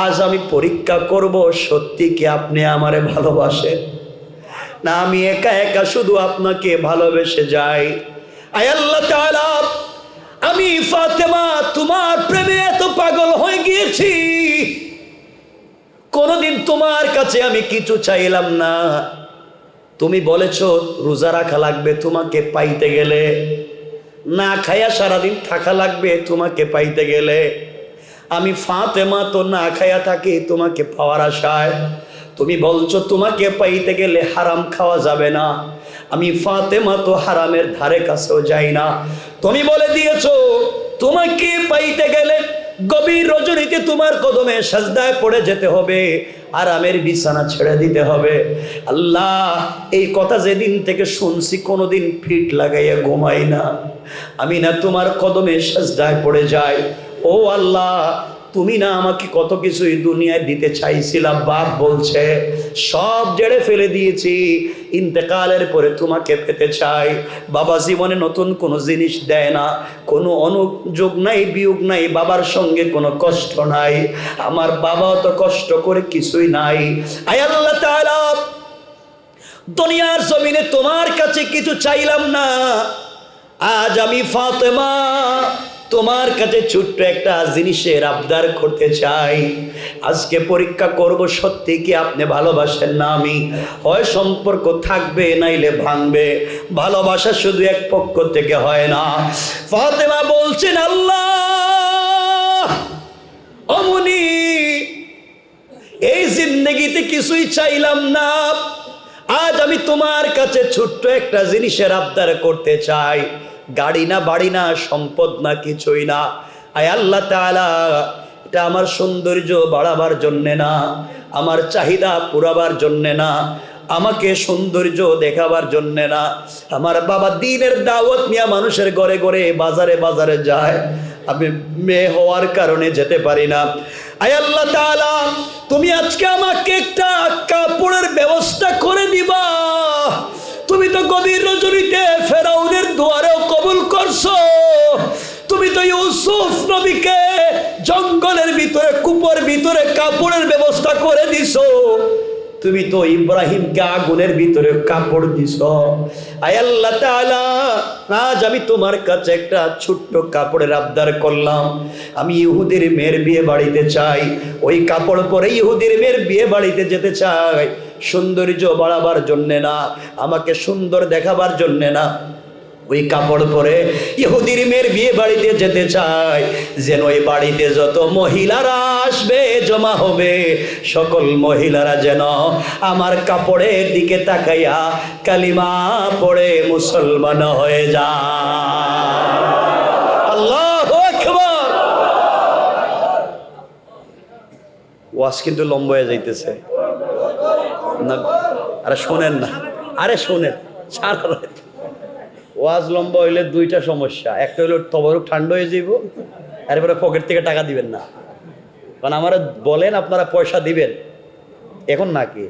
আজ আমি পরীক্ষা করব, সত্যি কি আপনি আমারে ভালোবাসেন, না আমি একা একা শুধু আপনাকে ভালোবেসে যাই। আয় আল্লাহ তাআলা, আমি ফাতেমা তোমার প্রেমে এত পাগল হয়ে গিয়েছি, কোনদিন তোমার কাছে আমি কিছু চাইলাম না। তুমি বলেছো রোজা রাখা লাগবে তোমাকে পাইতে গেলে, না খায়া সারাদিন থাকা লাগবে তোমাকে পাইতে গেলে। আমি ফাতেমা তো না খায়া থাকি তোমাকে পাওয়ার আশায়। তুমি বলছো তোমাকে পাইতে গেলে হারাম খাওয়া যাবে না, আমি ফাতেমা তো হারামের ধারে কাছেও যাই না। তুমি বলে দিয়েছো তোমাকে পাইতে গেলে গভীর রজনীতে তোমার কদমে সাজদায় পড়ে যেতে হবে, আরামের বিছানা ছেড়ে দিতে হবে। আল্লাহ এই কথা যেদিন থেকে শুনছি কোনোদিন ফিট লাগাইয়া ঘুমাই না, আমি না তোমার কদমে সাজদায় পড়ে যাই। ও আল্লাহ, তুমি না আমাকে কত কিছুই দুনিয়ায় দিতে চাইছিলাম, বাপ বলছে সব জেড়ে ফেলে দিয়েছি, ইন্তেকালের পরে তোমাকে পেতে চাই। বাবা জীবনে নতুন কোনো জিনিস দেয় না, কোনো অনুযোগ নাই, বিয়োগ নাই, বাবার সঙ্গে কোনো কষ্ট নাই, আমার বাবাও তো কষ্ট করে কিছুই নাই। আয় আল্লাহ তাআলা, দুনিয়ার জমিনে তোমার কাছে কিছু চাইলাম না, আজ আমি ফাতেমা তোমার কাছে ছোট্ট একটা জিনিসের আবদার করতে চাই। আজকে পরীক্ষা করব সত্যি কি আপনি ভালোবাসেন না আমি, হয় সম্পর্ক থাকবে নাইলে ভাঙবে, ভালোবাসা শুধু এক পক্ষ থেকে হয় না। ফাতেমা বলছেন, আল্লাহ অমনি এই জিন্দেগিতে কিছুই চাইলাম না, আজ আমি তোমার কাছে ছোট্ট একটা জিনিসের আবদার করতে চাই। গাড়ি না, বাড়ি না, সম্পদ না, কিছুই না। আয় আল্লাহ তাআলা, এটা আমার সৌন্দর্য বাড়াবার জন্যে না, আমার চাহিদা পুরাবার জন্যে না, আমাকে সৌন্দর্য দেখাবার জন্যে না। আমার বাবা দিনের দাওয়াত নিয়ে মানুষের ঘরে ঘরে বাজারে বাজারে যায়, আমি মেয়ে হওয়ার কারণে যেতে পারি না। আয় আল্লাহ তাআলা, তুমি আজকে আমাকে একটা কাপড়ের ব্যবস্থা করে দিবা। তুমি তো গভীর রজনীতে ফেরাউনের দুয়ারেও কবুল করছো, তুমি তো ইউসুফ নবীকে জঙ্গলের ভিতরে কূপের ভিতরে কাপড়ের ব্যবস্থা করে দিছো, তুমি তো ইব্রাহিমকে আগুনের ভিতরে কাপড় দিছো। আয় আল্লাহ তাআলা, আজ আমি তোমার কাছে একটা ছোট্ট কাপড়ের আবদার করলাম। আমি ইহুদির মেয়ের বিয়ে বাড়িতে চাই, ওই কাপড় পরে ইহুদির মেয়ের বিয়ে বাড়িতে যেতে চাই, সৌন্দর্য বাড়াবার জন্যে না, আমাকে সুন্দর দেখাবার জন্যে না, ওই কাপড় পরে ইহুদির মেয়ের বিয়ে বাড়িতে যেতে চাই, যেন ওই বাড়িতে যত মহিলারা আসবে জমা হবে, সকল মহিলারা যেন আমার কাপড়ের দিকে তাকাইয়া কালিমা পড়ে মুসলমান হয়ে যায়। আল্লাহু আকবার। ওয়াজ কিন্তু লম্বা হয়ে যাইতেছে না, আরে শোনেন না, আরে শোনেন, সারা রাত ওয়াজ লম্বা হইলে দুইটা সমস্যা, একটা হইলো তবরক ঠান্ডা হয়ে যাইব, এরপরে পকেট থেকে টাকা দিবেন না। কারণ আমার বলেন আপনারা পয়সা দিবেন এখন নাকি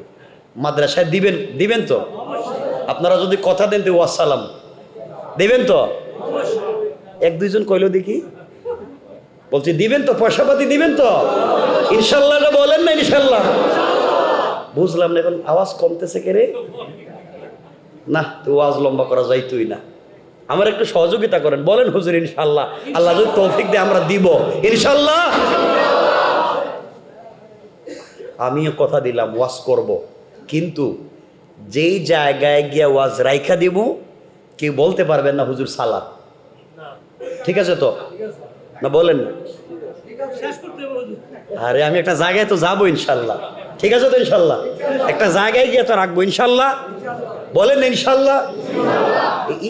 মাদ্রাসায় দিবেন? দিবেন তো? আপনারা যদি কথা দেন তো ওয়াজ সালাম দিবেন তো? এক দুইজন কইলো দেখি, বলছি দিবেন তো, পয়সা পাতি দিবেন তো? ইনশাল্লাহ বলেন না? ইনশাল্লাহ। বুঝলাম না, এখন আওয়াজ কমতেছে কে রে? না, তো ওয়াজ লম্বা করা যাইতই না। আমার একটু সহযোগিতা করেন, বলেন হুজুর ইনশাল্লাহ। আল্লাহ যদি তৌফিক দেয় আমরা দিব ইনশাল্লাহ। আমিও কথা দিলাম ওয়াজ করব, কিন্তু যেই জায়গায় গিয়া ওয়াজ রাইখা দিব কেউ বলতে পারবেন না হুজুর সালাত। ঠিক আছে তো না? বলেন না। আরে আমি একটা জায়গায় তো যাবো ইনশাল্লাহ। ঠিক আছে তো ইনশাল্লাহ? একটা জায়গায় গিয়ে তো রাখবো ইনশাল্লাহ। বলেন ইনশাল্লাহ।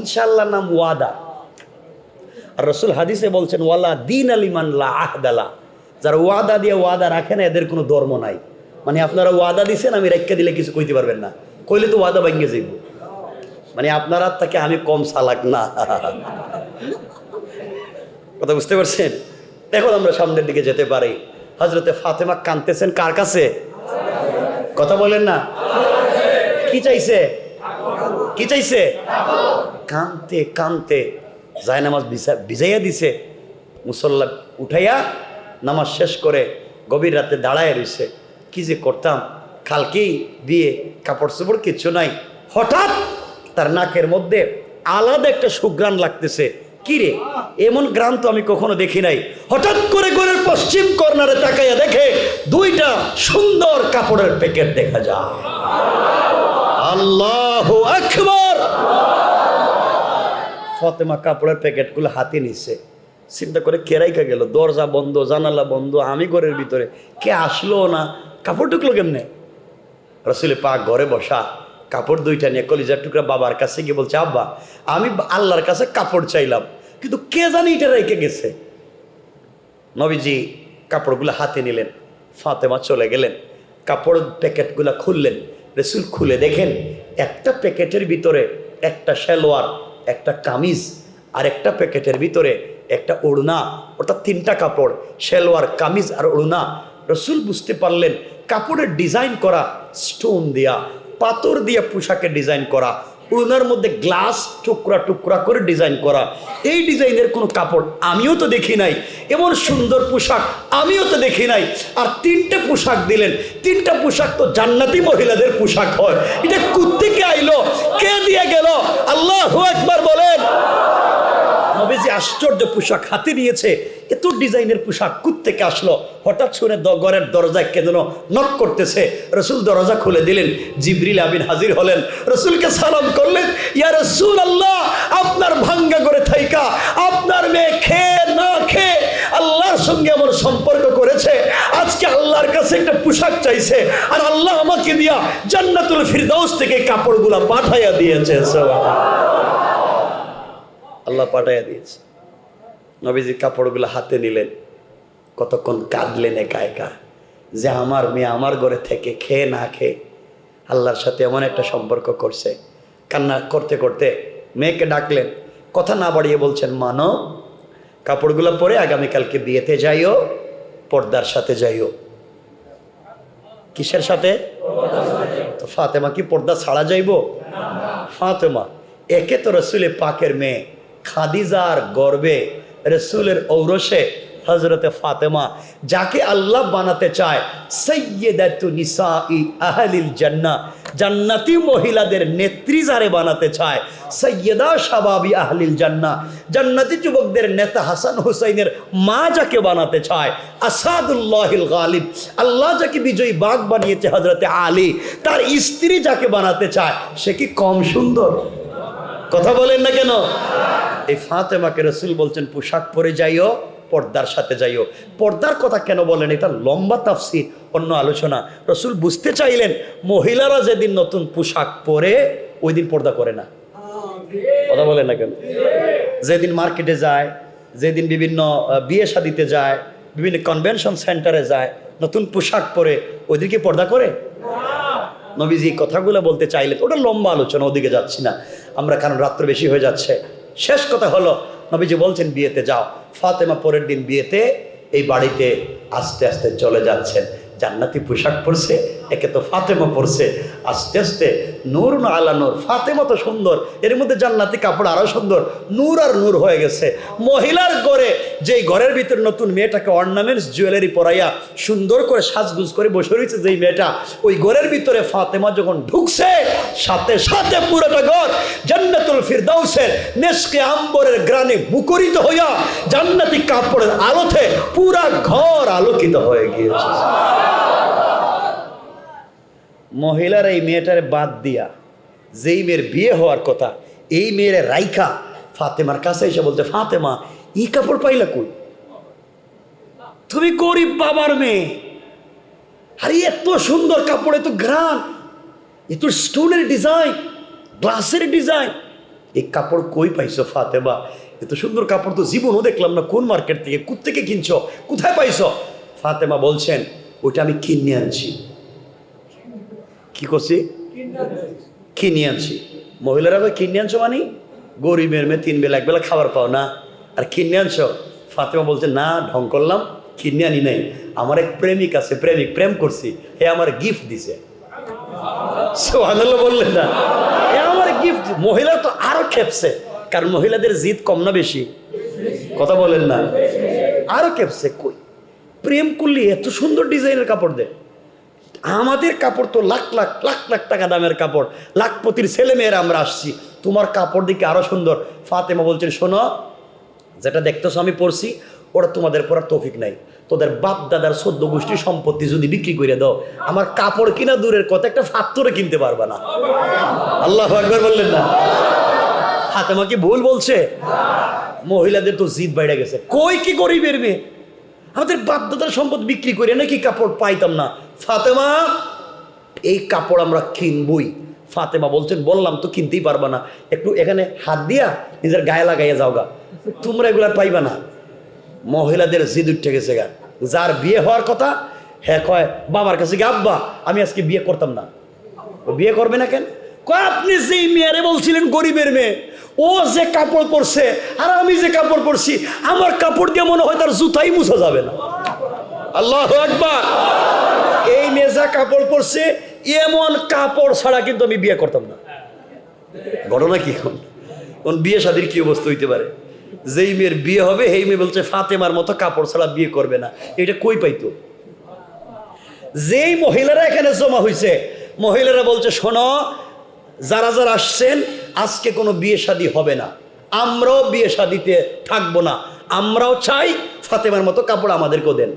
ইনশাল্লাহ নাম ওয়াদা। আর রাসূল হাদিসে বলছেন ওয়ালা দিন আলিমান লা আহদালা, যারা ওয়াদা দিয়ে ওয়াদা রাখে না এদের কোনো ধর্ম নাই। মানে আপনারা ওয়াদা দিছেন, আমি রেখে দিলে কিছু কইতে পারবেন না, কইলে তো ওয়াদা ভাঙ্গে যাইব। মানে আপনারা তাকে আমি কম চালাক না। কথা বুঝতে পারছেন? এখন আমরা সামনের দিকে যেতে পারি। হযরতে ফাতেমা কাঁদতেছেন কার কাছে? কথা বলেন না। কি চাইছে? কি চাইছে? কাঁদতে কাঁদতে জায়নামাজ ভিজাইয়া দিছে, মুসল্লা উঠাইয়া নামাজ শেষ করে গভীর রাতে দাঁড়ায় রইছে। কি যে করতাম, কালকেই বিয়ে, কাপড় চোপড় কিচ্ছু নাই। হঠাৎ তার নাকের মধ্যে আলাদা একটা সুঘ্রাণ লাগতেছে। কি রে, এমন গ্রাম তো আমি কখনো দেখি নাই। হঠাৎ করে ঘরের পশ্চিম কর্নারে তাকাইয়া দেখে দুইটা সুন্দর কাপড়ের প্যাকেট দেখা যায়। আল্লাহু আকবার। ফাতেমা কাপড়ের প্যাকেটগুলো হাতে নিছে, চিন্তা করে কে রাইখা গেল, দরজা বন্ধ, জানালা বন্ধ, আমি ঘরের ভিতরে, কে আসলো না, কাপড় ঢুকলো কেমনে? রাসূল পাক ঘরে বসা, কাপড় দুইটা নিয়ে কলিজার টুকরা বাবার কাছে গিয়ে বলছে, আব্বা আমি আল্লাহর কাছে কাপড় চাইলাম, কিন্তু কে জানি এটা রেখে গেছে। নবীজি কাপড়গুলো হাতে নিলেন, ফাতেমা চলে গেলেন, কাপড় প্যাকেটগুলো খুললেন। রাসূল খুলে দেখেন একটা প্যাকেটের ভিতরে একটা সালোয়ার, একটা কামিজ, আর একটা প্যাকেটের ভিতরে একটা ওড়না। ওটা তিনটা কাপড়, সালোয়ার, কামিজ আর ওড়না। রাসূল বুঝতে পারলেন কাপড়ের ডিজাইন করা স্টোন দিয়া, পাথর দিয়া পোশাকের ডিজাইন করা, ওড়নার মধ্যে গ্লাস টুকরা টুকরা করে ডিজাইন করা। এই ডিজাইনের কোনো কাপড় আমিও তো দেখি নাই, এমন সুন্দর পোশাক আমিও তো দেখি নাই। আর তিনটে পোশাক দিলেন, তিনটা পোশাক তো জান্নাতি মহিলাদের পোশাক হয়। এটা কোত্থেকে আইলো, কে দিয়ে গেল? আল্লাহু আকবার বলেন। নবীজি আশ্চর্য, পোশাক হাতে নিয়েছে, এত ডিজাইনের পোশাক কোত্থেকে আসলো? হঠাৎ শুনে ঘরের দরজায় কে যেন নক করতেছে। রাসূল দরজা খুলে দিলেন, জিবরিল আমিন হাজির হলেন, রাসূলকে সালাম করলেন, ইয়া রাসূলুল্লাহ আপনার ভাঙ্গা করে থাইকা আপনার মেয়ে খেয়ে না খেয়ে আল্লাহর সঙ্গে আমার সম্পর্ক করেছে, আজকে আল্লাহর কাছে একটা পোশাক চাইছে, আর আল্লাহ আমাকে দিয়া জান্নাতুল ফিরদাউস থেকে কাপড়গুলা পাঠাইয়া দিয়েছে। আল্লাহ পাঠাইয়া দিয়েছে। নবীজি কাপড়গুলো হাতে নিলেন, কতক্ষণ কাঁদলেন একা একা, যে আমার মেয়ে আমার ঘরে থেকে খেয়ে না খেয়ে আল্লাহর সাথে এমন একটা সম্পর্ক করছে। কান্না করতে করতে মেয়েকে ডাকলেন, কথা না বাড়িয়ে বলছেন, মানো কাপড়গুলো পরে আগামীকালকে বিয়েতে যাইও, পর্দার সাথে যাইও। কিসের সাথে? তো ফাতেমা কি পর্দা ছাড়া যাইব? ফাতেমা একে তো রাসূলে পাকের মেয়ে, খাদিজার গর্বে, রাসূলের ঔরসে হযরতে ফাতেমা, যাকে আল্লাহ বানাতে চায় সাইয়্যিদাতু নিসাই আহলিল জান্নাহ, জান্নাতি মহিলাদের নেত্রী যারে বানাতে চায়, সাইয়্যিদা শাবাবি আহলিল জান্নাহ, জান্নাতি যুবকদের নেতা হাসান হুসাইনের মা যাকে বানাতে চায়, আসাদুল্লাহিল গালিব, আল্লাহ যাকে বিজয়ী বাঘ বানিয়েছে হযরতে আলী, তার স্ত্রী যাকে বানাতে চায়, সে কি কম সুন্দর? কথা বলেন না কেন? এই ফাতেমাকে রাসূল বলছেন পোশাক পরে যাইও, পর্দার সাথে যাইও। পর্দার কথা কেন বলেন, এটা লম্বা তাফসীর, অন্য আলোচনা। রাসূল বুঝতে চাইলেন মহিলারা যেদিন নতুন পোশাক পরে ওই দিন পর্দা করে না। কথা বলেন না কেন? যেদিন মার্কেটে যায়, যেদিন বিভিন্ন বিয়ে শাদিতে যায়, বিভিন্ন কনভেনশন সেন্টারে যায়, নতুন পোশাক পরে ওই দিন কি পর্দা করে? নবীজি কথাগুলো বলতে চাইলেন, ওটা লম্বা আলোচনা, ওদিকে যাচ্ছি না আমরা, কারণ রাত্র বেশি হয়ে যাচ্ছে। শেষ কথা হলো নবীজি বলছেন বিয়েতে যাও। ফাতেমা পরের দিন বিয়েতে এই বাড়িতে আস্তে আস্তে চলে যাচ্ছেন। জান্নাতি পোশাক পরছে, একে তো ফাতেমা পরছে, আস্তে আস্তে নূর আলা নূর। ফাতেমা তো সুন্দর, এর মধ্যে জান্নাতি কাপড় আরো সুন্দর, নূর আর নূর হয়ে গেছে। মহিলার ঘরে, যেই ঘরের ভিতরে নতুন মেয়েটাকে অর্নামেন্টস জুয়েলারি পরাইয়া সুন্দর করে সাজগুজ করে বসে রয়েছে যেই মেয়েটা, ওই ঘরের ভিতরে ফাতেমা যখন ঢুকছে, সাথে সাথে পুরোটা ঘর জান্নাতুল ফিরদাউসের মেশকে আম্বরের গ্রানে মুখরিত হইয়া জান্নাতি কাপড়ের আলোতে পুরা ঘর আলোকিত হয়ে গিয়েছে। মহিলার এই মেয়েটার বাদ দিয়া যেই মেয়ের বিয়ে হওয়ার কথা, এই মেয়ের রাইখা ফাতেমার কাছে এসে বলতে, ফাতেমা ই কাপড় পাইলা কই? তুমি গরিব বাবার মেয়ে, আরে এত সুন্দর কাপড়, এত গ্রান, এত স্টোনের ডিজাইন, গ্লাসের ডিজাইন, এই কাপড় কই পাইছো ফাতেমা? এত সুন্দর কাপড় তো জীবনও দেখলাম না, কোন মার্কেট থেকে, কোত্থেকে কিনছো, কোথায় পাইছো? ফাতেমা বলছেন, ওইটা আমি কিনে আনছি। কি করছি? কিনে আনছি। মহিলারা কই কিনে আনছো মানে? গরিবের মেয়ে, 3 বেলা 1 বেলা খাবার পাও না, আর কিনে আনছো? ফাতেমা বলছে, না ঢং করলাম, কিনে আনি নাই, আমার এক প্রেমিক আছে, প্রেম করছি, হে আমার গিফট দিছে। সুবহানাল্লাহ বললেন না? এ আমার গিফট। মহিলা তো আরো খেপছে, কারণ মহিলাদের জিদ কম না বেশি? কথা বলেন না? আরো খেপছে। কই প্রেম করলি এত সুন্দর ডিজাইনের কাপড় দে? আমাদের কাপড় তো লাখ লাখ লাখ লাখ টাকা দামের কাপড়, লাখপতির ছেলে মেয়েরা আমরা আসছি, তোমার কাপড় দিকে আরো সুন্দর। ফাতেমা বলছেন, শোনো, যেটা দেখতেছো আমি পড়ছি, ওরা তোমাদের পড়ার তৌফিক নাই। তোদের বাপ দাদার 14 গোষ্ঠীর সম্পত্তি যদি বিক্রি করে দাও, আমার কাপড় কিনা দূরের কথা, একটা ফাত্তরে কিনতে পারবা না। আল্লাহু আকবার বললেন না? ফাতেমা কি ভুল বলছে? মহিলাদের তো জিদ বাইরে গেছে। কই কি গরিবের মেয়ে, আমাদের বাপ দাদার সম্পদ বিক্রি করে নাকি কাপড় পাইতাম না। ফাতেমা এই কাপড় আমরা কিনবই। ফাতেমা বলছেন, বললাম তো কিনতেই পারবা না, একটু এখানে হাত দিয়া নিজের গায়ে লাগাইয়া যাও গা, তোমরা এগুলা পাইবা না। মহিলাদের জিদ উঠে গেছে গা। যার বিয়ে হওয়ার কথা, হ্যাঁ কয় বাবার কাছে কি, আব্বা আমি আজকে বিয়ে করতাম না। ও বিয়ে করবে না কেন? কয় আপনি যেই মেয়েরে বলছিলেন গরিবের মেয়ে, ও যে কাপড় পরছে আর আমি যে কাপড় পরছি, আমার কাপড় দিয়ে মনে হয় তার জুতাই মুছা যাবে না। আল্লাহু আকবার। এই মেয়ে যা কাপড় পরছে, এমন কাপড় ছাড়া কিন্তু আমি বিয়ে করতাম না। ঘটনা কি? কোন বিয়ে শাদীর কি অবস্থা হইতে পারে? যেই মেয়ের বিয়ে হবে, এই মেয়ে বলছে ফাতেমার মতো কাপড় ছাড়া বিয়ে করবে না। এটা কই পাইতো? যেই মহিলারা এখানে জমা হয়েছে, মহিলারা বলছে, শোনো, যারা যারা আসছেন, আজকে কোনো বিয়ে শাদী হবে না, আমরাও বিয়ে শাদীতে থাকবো না, আমরাও চাই ফাতেমার মতো কাপড় আমাদেরকেও দেন।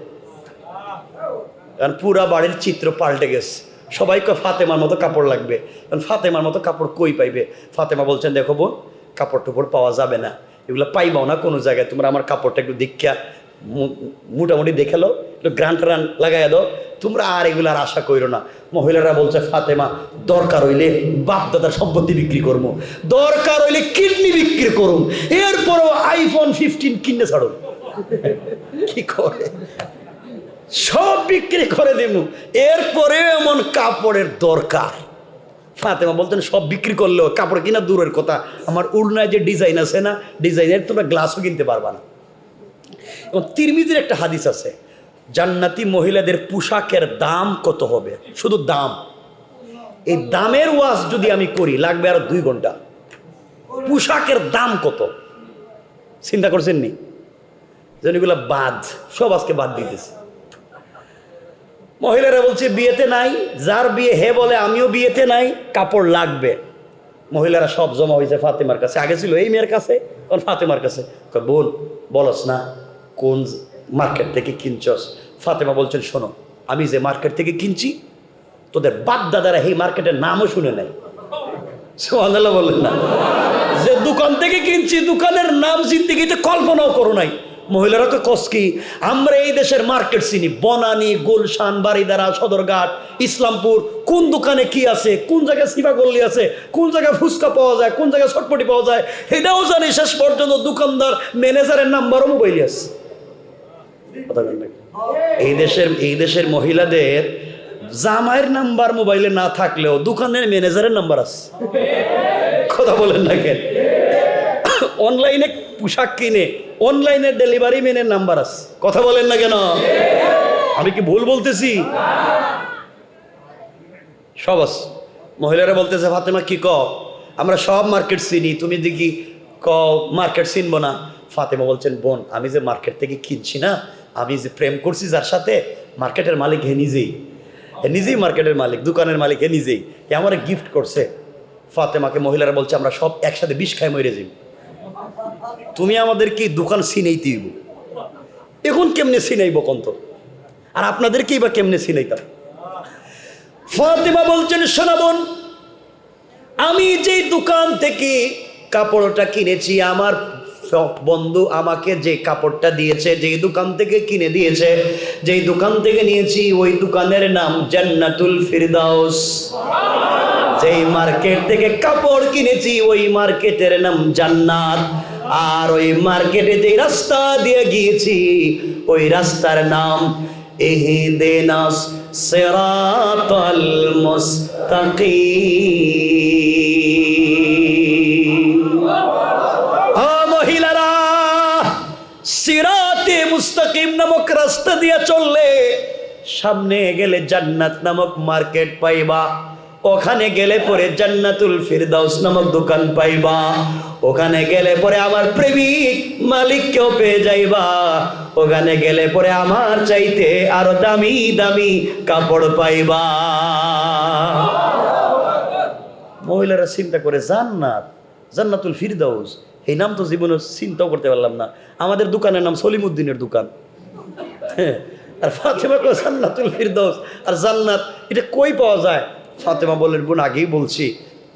কারণ পুরা বাড়ির চিত্র পাল্টে গেছে, সবাইকে ফাতেমার মতো কাপড় লাগবে। কারণ ফাতেমার মতো কাপড় কই পাইবে? ফাতেমা বলছেন, দেখো বোন, কাপড় টুপড় পাওয়া যাবে না, এগুলো পাইবাও না কোনো জায়গায়, তোমরা আমার কাপড়টা একটু দীক্ষা মোটামুটি দেখে লো, একটু গ্রান ট্রান লাগাইয়া দাও, তোমরা আর এগুলো আর আশা করো না। মহিলারা বলছে, ফাতেমা দরকার হইলে বাপ দাদার সম্পত্তি বিক্রি করবো, দরকার হইলে কিডনি বিক্রি করুন, এরপরও আইফোন 15 কিনে ছাড়ুন। কি করে? সব বিক্রি করে দেব, এরপরে এমন কাপড়ের দরকার। ফাতেমা বলতেন, সব বিক্রি করলেও কাপড় কিনা দূরের কথা, আমার উড়নায় যে ডিজাইন আছে না, ডিজাইনের তোমরা গ্লাসও কিনতে পারবা না। এবং তিরমিজির একটা হাদিস আছে, জান্নাতি মহিলাদের পোশাকের দাম কত হবে, শুধু দাম। এই দামের ওয়াজ যদি আমি করি, লাগবে আর 2 ঘন্টা। পোশাকের দাম কত চিন্তা করছেন নি? যেগুলো বাদ, সব আজকে বাদ দিতেছে। মহিলারা বলছে বিয়েতে নাই, যার বিয়ে হে বলে আমিও বিয়েতে নাই, কাপড় লাগবে। মহিলারা সব জমা হয়েছে ফাতেমার কাছে, আগে ছিল এই মেয়ের কাছে, এখন ফাতেমার কাছে। বোন বলস না কোন মার্কেট থেকে কিনছস? ফাতেমা বলছেন, শোনো, আমি যে মার্কেট থেকে কিনছি, তোদের বাপ দাদারা এই মার্কেটের নামও শুনে নাই। সুবহানাল্লাহ বললেন না? যে দোকান থেকে কিনছি, দোকানের নাম জিন্দেগিতে কল্পনাও করো নাই। মহিলারা তো কসকি, আমরা এই দেশের মার্কেট চিনি, বনানী, গুলশান, বারিদারা, সদরঘাট, ইসলামপুর, কোন দোকানে কি আছে, কোন জায়গায় সিফা গল্লি আছে, কোন জায়গায় ফুচকা পাওয়া যায়, কোন জায়গায় ছটপটি পাওয়া যায়, এটাও জানি। শেষ পর্যন্ত দোকানদার, ম্যানেজারের নাম্বারও মোবাইলে আছে। এই দেশের মহিলাদের জামাইয়ের নাম্বার মোবাইলে না থাকলেও দোকানের ম্যানেজারের নাম্বার আছে। কথা বলেন না কেন? অনলাইনে পোশাক কিনে অনলাইনে ডেলিভারি ম্যানের নাম্বার আছে। কথা বলেন না কেন? আমি কি ভুল বলতেছি? সব আছে। মহিলারা বলতেছে ফাতেমা কি ক, আমরা সব মার্কেট চিনি, তুমি দেখি ক মার্কেট চিনবো না। ফাতেমা বলছেন বোন, আমি যে মার্কেট থেকে কিনছি না, আমি যে প্রেম করছি যার সাথে, মার্কেটের মালিক হে নিজেই, নিজেই মার্কেটের মালিক, দোকানের মালিক হে নিজেই, এ আমার গিফট করছে। ফাতেমাকে মহিলারা বলছে আমরা সব একসাথে বিষ খাই মরে যাই, তুমি আমাদের কি দোকান চিনাইতে হইব, এখন কেমনে চিনাইব কন্ত, আর আপনাদেরকেই বা কেমনে চিনাইতাম। ফাতেমা বলছেন শোনা বোন, আমি যেই দোকান থেকে কাপড়টা কিনেছি, আমার বন্ধু আমাকে যে কাপড়টা দিয়েছে, যেই দোকান থেকে কিনে দিয়েছে, যেই দোকান থেকে নিয়েছি, ওই দোকানের নাম জান্নাতুল ফিরদাউস। যেই মার্কেট থেকে কাপড় কিনেছি, ওই মার্কেটের নাম জান্নাত। আর ওই মার্কেটে যে রাস্তা দিয়ে গিয়েছি, ওই রাস্তার নাম ইহদিনাস সিরাতাল মুস্তাকিম। মহিলারা, সিরাতে মুস্তাকিম নামক রাস্তা দিয়ে চললে সামনে গেলে জান্নাত নামক মার্কেট পাইবা, ওখানে গেলে পরে জান্নাতুল ফিরদাউস নামক দোকান পাইবা, ওখানে গেলে পরে আমার প্রেমিক মালিককেও পেয়ে যাইবা, ওখানে গেলে পরে আমার চাইতে আরো দামি দামি কাপড় পাইবা। মহিলারা চিন্তা করে জান্নাত, জান্নাতুল ফিরদাউস, এই নাম তো জীবনে চিন্তাও করতে পারলাম না। আমাদের দোকানের নাম সলিমুদ্দিনের দোকান, আর ফাতেমা কো জান্নাতুল ফিরদাউস, আর জান্নাত এটা কই পাওয়া যায়? ফাতেমা বললেন বোন আগেই বলছি,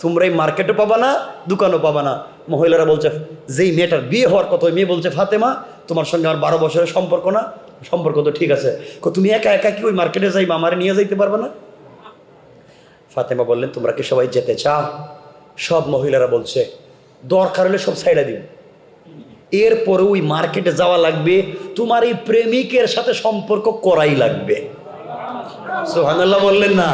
তোমরা এই মার্কেটও পাবা না, দোকানও পাবা না। মহিলারা বলছে, যেই মেয়েটার বিয়ে হওয়ার কথা, ওই মেয়ে বলছে ফাতেমা তোমার সঙ্গে আমার 12 বছরের সম্পর্ক না। সম্পর্ক তো ঠিক আছে, তুমি একা একা কি ওই মার্কেটে যাইবা, আমারে নিয়ে যাইতে পারবে না? ফাতেমা বললেন তোমরা কি সবাই যেতে চাও? সব মহিলারা বলছে দরকার হলে সব ছাইড়া দিব, এরপরে ওই মার্কেটে যাওয়া লাগবে, তোমার এই প্রেমিকের সাথে সম্পর্ক করাই লাগবে। সুবহানাল্লাহ বললেন না?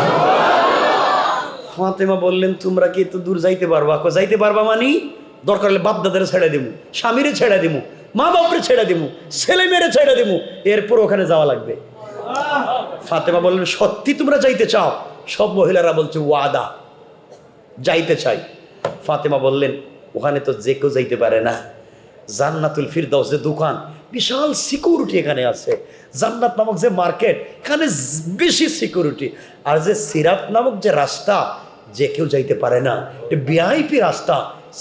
ফাতেমা বললেন তোমরা কি এত দূর যাইতে পারবা? যাইতে পারবা মানে দরকার হলে বাপ দাদারে ছেড়ে দিমু, স্বামীরে ছেড়ে দিমু, মা বাপরে ছেড়ে দিমু, ছেলে মেয়েরে ছেড়ে দিমু, এরপর ওখানে যাওয়া লাগবে। ফাতেমা বললেন সত্যি তোমরা যাইতে চাও? সব মহিলারা বলছে ওয়াদা, যাইতে চাই। ফাতেমা বললেন ওখানে তো যে কেউ যাইতে পারে না, জান্নাতুল ফিরদাউস যে দোকান, বিশাল সিকিউরিটি এখানে আছে। জান্নাত নামক যে মার্কেট, এখানে বেশি সিকিউরিটি। আর যে সিরাত নামক যে রাস্তা, যে কেউ যাইতে পারে না, ভিআইপি রাস্তা,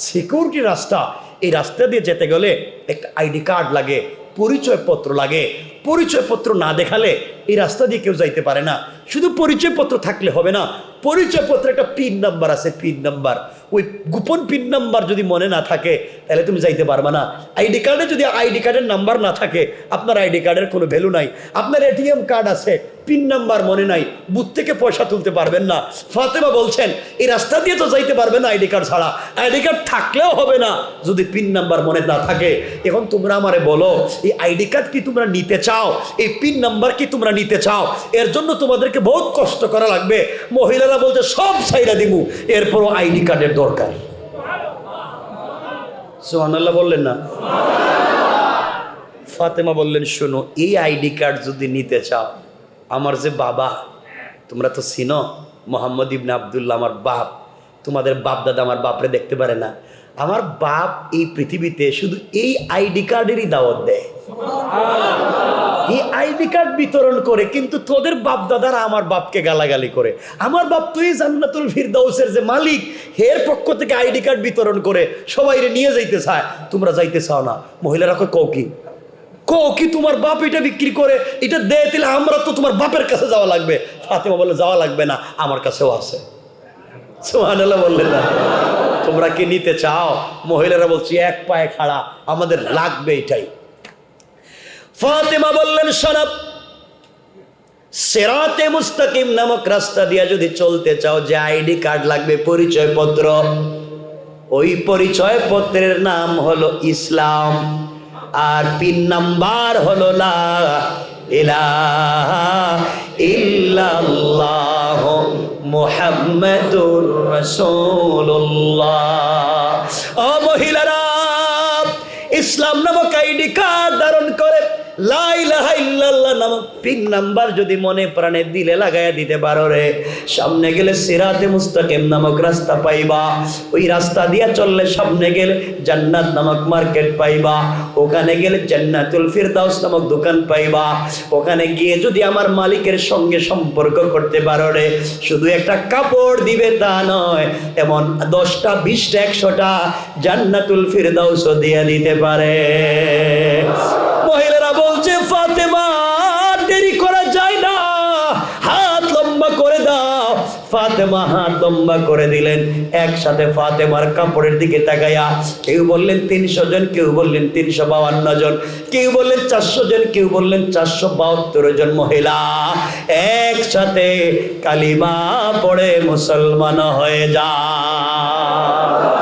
সিকিউরিটি রাস্তা। এই রাস্তা দিয়ে যেতে গেলে একটা আইডি কার্ড লাগে, পরিচয়পত্র লাগে। পরিচয়পত্র না দেখালে এই রাস্তা দিয়ে কেউ যাইতে পারে না। শুধু পরিচয়পত্র থাকলে হবে না, পরিচয়পত্রে একটা পিন নাম্বার আছে, পিন নাম্বার। ওই গোপন পিন নাম্বার যদি মনে না থাকে তাহলে তুমি যাইতে পারবে না। আইডি কার্ডে যদি আইডি কার্ডের নাম্বার না থাকে, আপনার আইডি কার্ডের কোনো ভ্যালু নাই। আপনার এটিএম কার্ড আছে, পিন নাম্বার মনে নাই, বুথ থেকে পয়সা তুলতে পারবেন না। ফাতেমা বলছেন এই রাস্তা দিয়ে তো যাইতে পারবে না আইডি কার্ড ছাড়া, আইডি কার্ড থাকলেও হবে না যদি পিন নাম্বার মনে না থাকে। এখন তোমরা আমারে বলো, এই আইডি কার্ড কি তোমরা নিতে চাও? এই পিন নাম্বার কি তোমরা নিতে চাও? এর জন্য তোমাদেরকে বহুত কষ্ট করা লাগবে। মহিলারা বলছে সব ছাইড়া দিমু, এরপরও আইডি কার্ডের দরকার। সুবহানাল্লাহ বললেন না? ফাতেমা বললেন শোনো, এই আইডি কার্ড যদি নিতে চাও, আমার যে বাবা, তোমরা তো চিনো মোহাম্মদ ইবনে আব্দুল্লাহ, আমার বাপ, তোমাদের বাপ দাদা আমার বাপরে দেখতে পারে না। আমার বাপ এই পৃথিবীতে শুধু এই আইডি কার্ডেরই দাওয়াত দেয়, এই আইডি কার্ড বিতরণ করে, কিন্তু তোদের বাপ দাদারা আমার বাপকে গালাগালি করে। আমার বাপ তো এই জান্নাতুল ফিরদাউসের যে মালিক, এর পক্ষ থেকে আইডি কার্ড বিতরণ করে সবাইরে নিয়ে যাইতে চায়, তোমরা যাইতে চাও না। মহিলারা কও কি তোমার বাপ এটা বিক্রি করে, এটা দেয়, তাহলে আমরা তো তোমার বাপের কাছে যাওয়া লাগবে। ফাতেমা বলে যাওয়া লাগবে না, আমার কাছেও আছে। সুবহানাল্লাহ বললেন না? তোমরা কি নিতে চাও? মহিলারা বলছি এক পায়ে খাড়া, আমাদের লাগবে এটাই। ফাতেমা বললেন শোনো, সিরাতে মুস্তাকিম নামক রাস্তা দিয়ে যদি চলতে চাও, যে আইডি কার্ড লাগবে, পরিচয়পত্র, ওই পরিচয়পত্রের নাম হলো ইসলাম, আর পিন নাম্বার হলো লা ইলাহা ইল্লাল্লাহ মুহাম্মাদুর রাসূলুল্লাহ। ও মহিলারা, ইসলাম নামক আইডি কার্ড ধারণ করে লা ইলাহা ইল্লাল্লাহ নামক পিন নাম্বার যদি মনে প্রাণে দিলে লাগাইয়া দিতে পারো রে, সামনে গেলে সিরাতে মুস্তাকিম নামক রাস্তা পাইবা। ওই রাস্তা দিয়া চললে সামনে গেলে জান্নাত নামক মার্কেট পাইবা। ওখানে গেলে জান্নাতুল ফিরদাউস নামক দোকান পাইবা। ওখানে গিয়ে যদি আমার মালিকের সঙ্গে সম্পর্ক করতে পারো রে, শুধু একটা কাপড় দিবে তা নয়, এমন 10টা 20টা 100টা জান্নাতুল ফিরদাউসও দিয়ে দিতে পারে। মহিলারা বলছে ফাতেমা দেরি করা যায় না, হাত লম্বা করে দাও। ফাতেমা হাত লম্বা করে দিলেন। একসাথে ফাতেমার কাপড়ের দিকে তাকাইয়া কেউ বললেন 300 জন, কেউ বললেন 352 জন, কেউ বললেন 400 জন, কেউ বললেন 472 জন মহিলা একসাথে কালিমা পড়ে মুসলমান হয়ে যায়।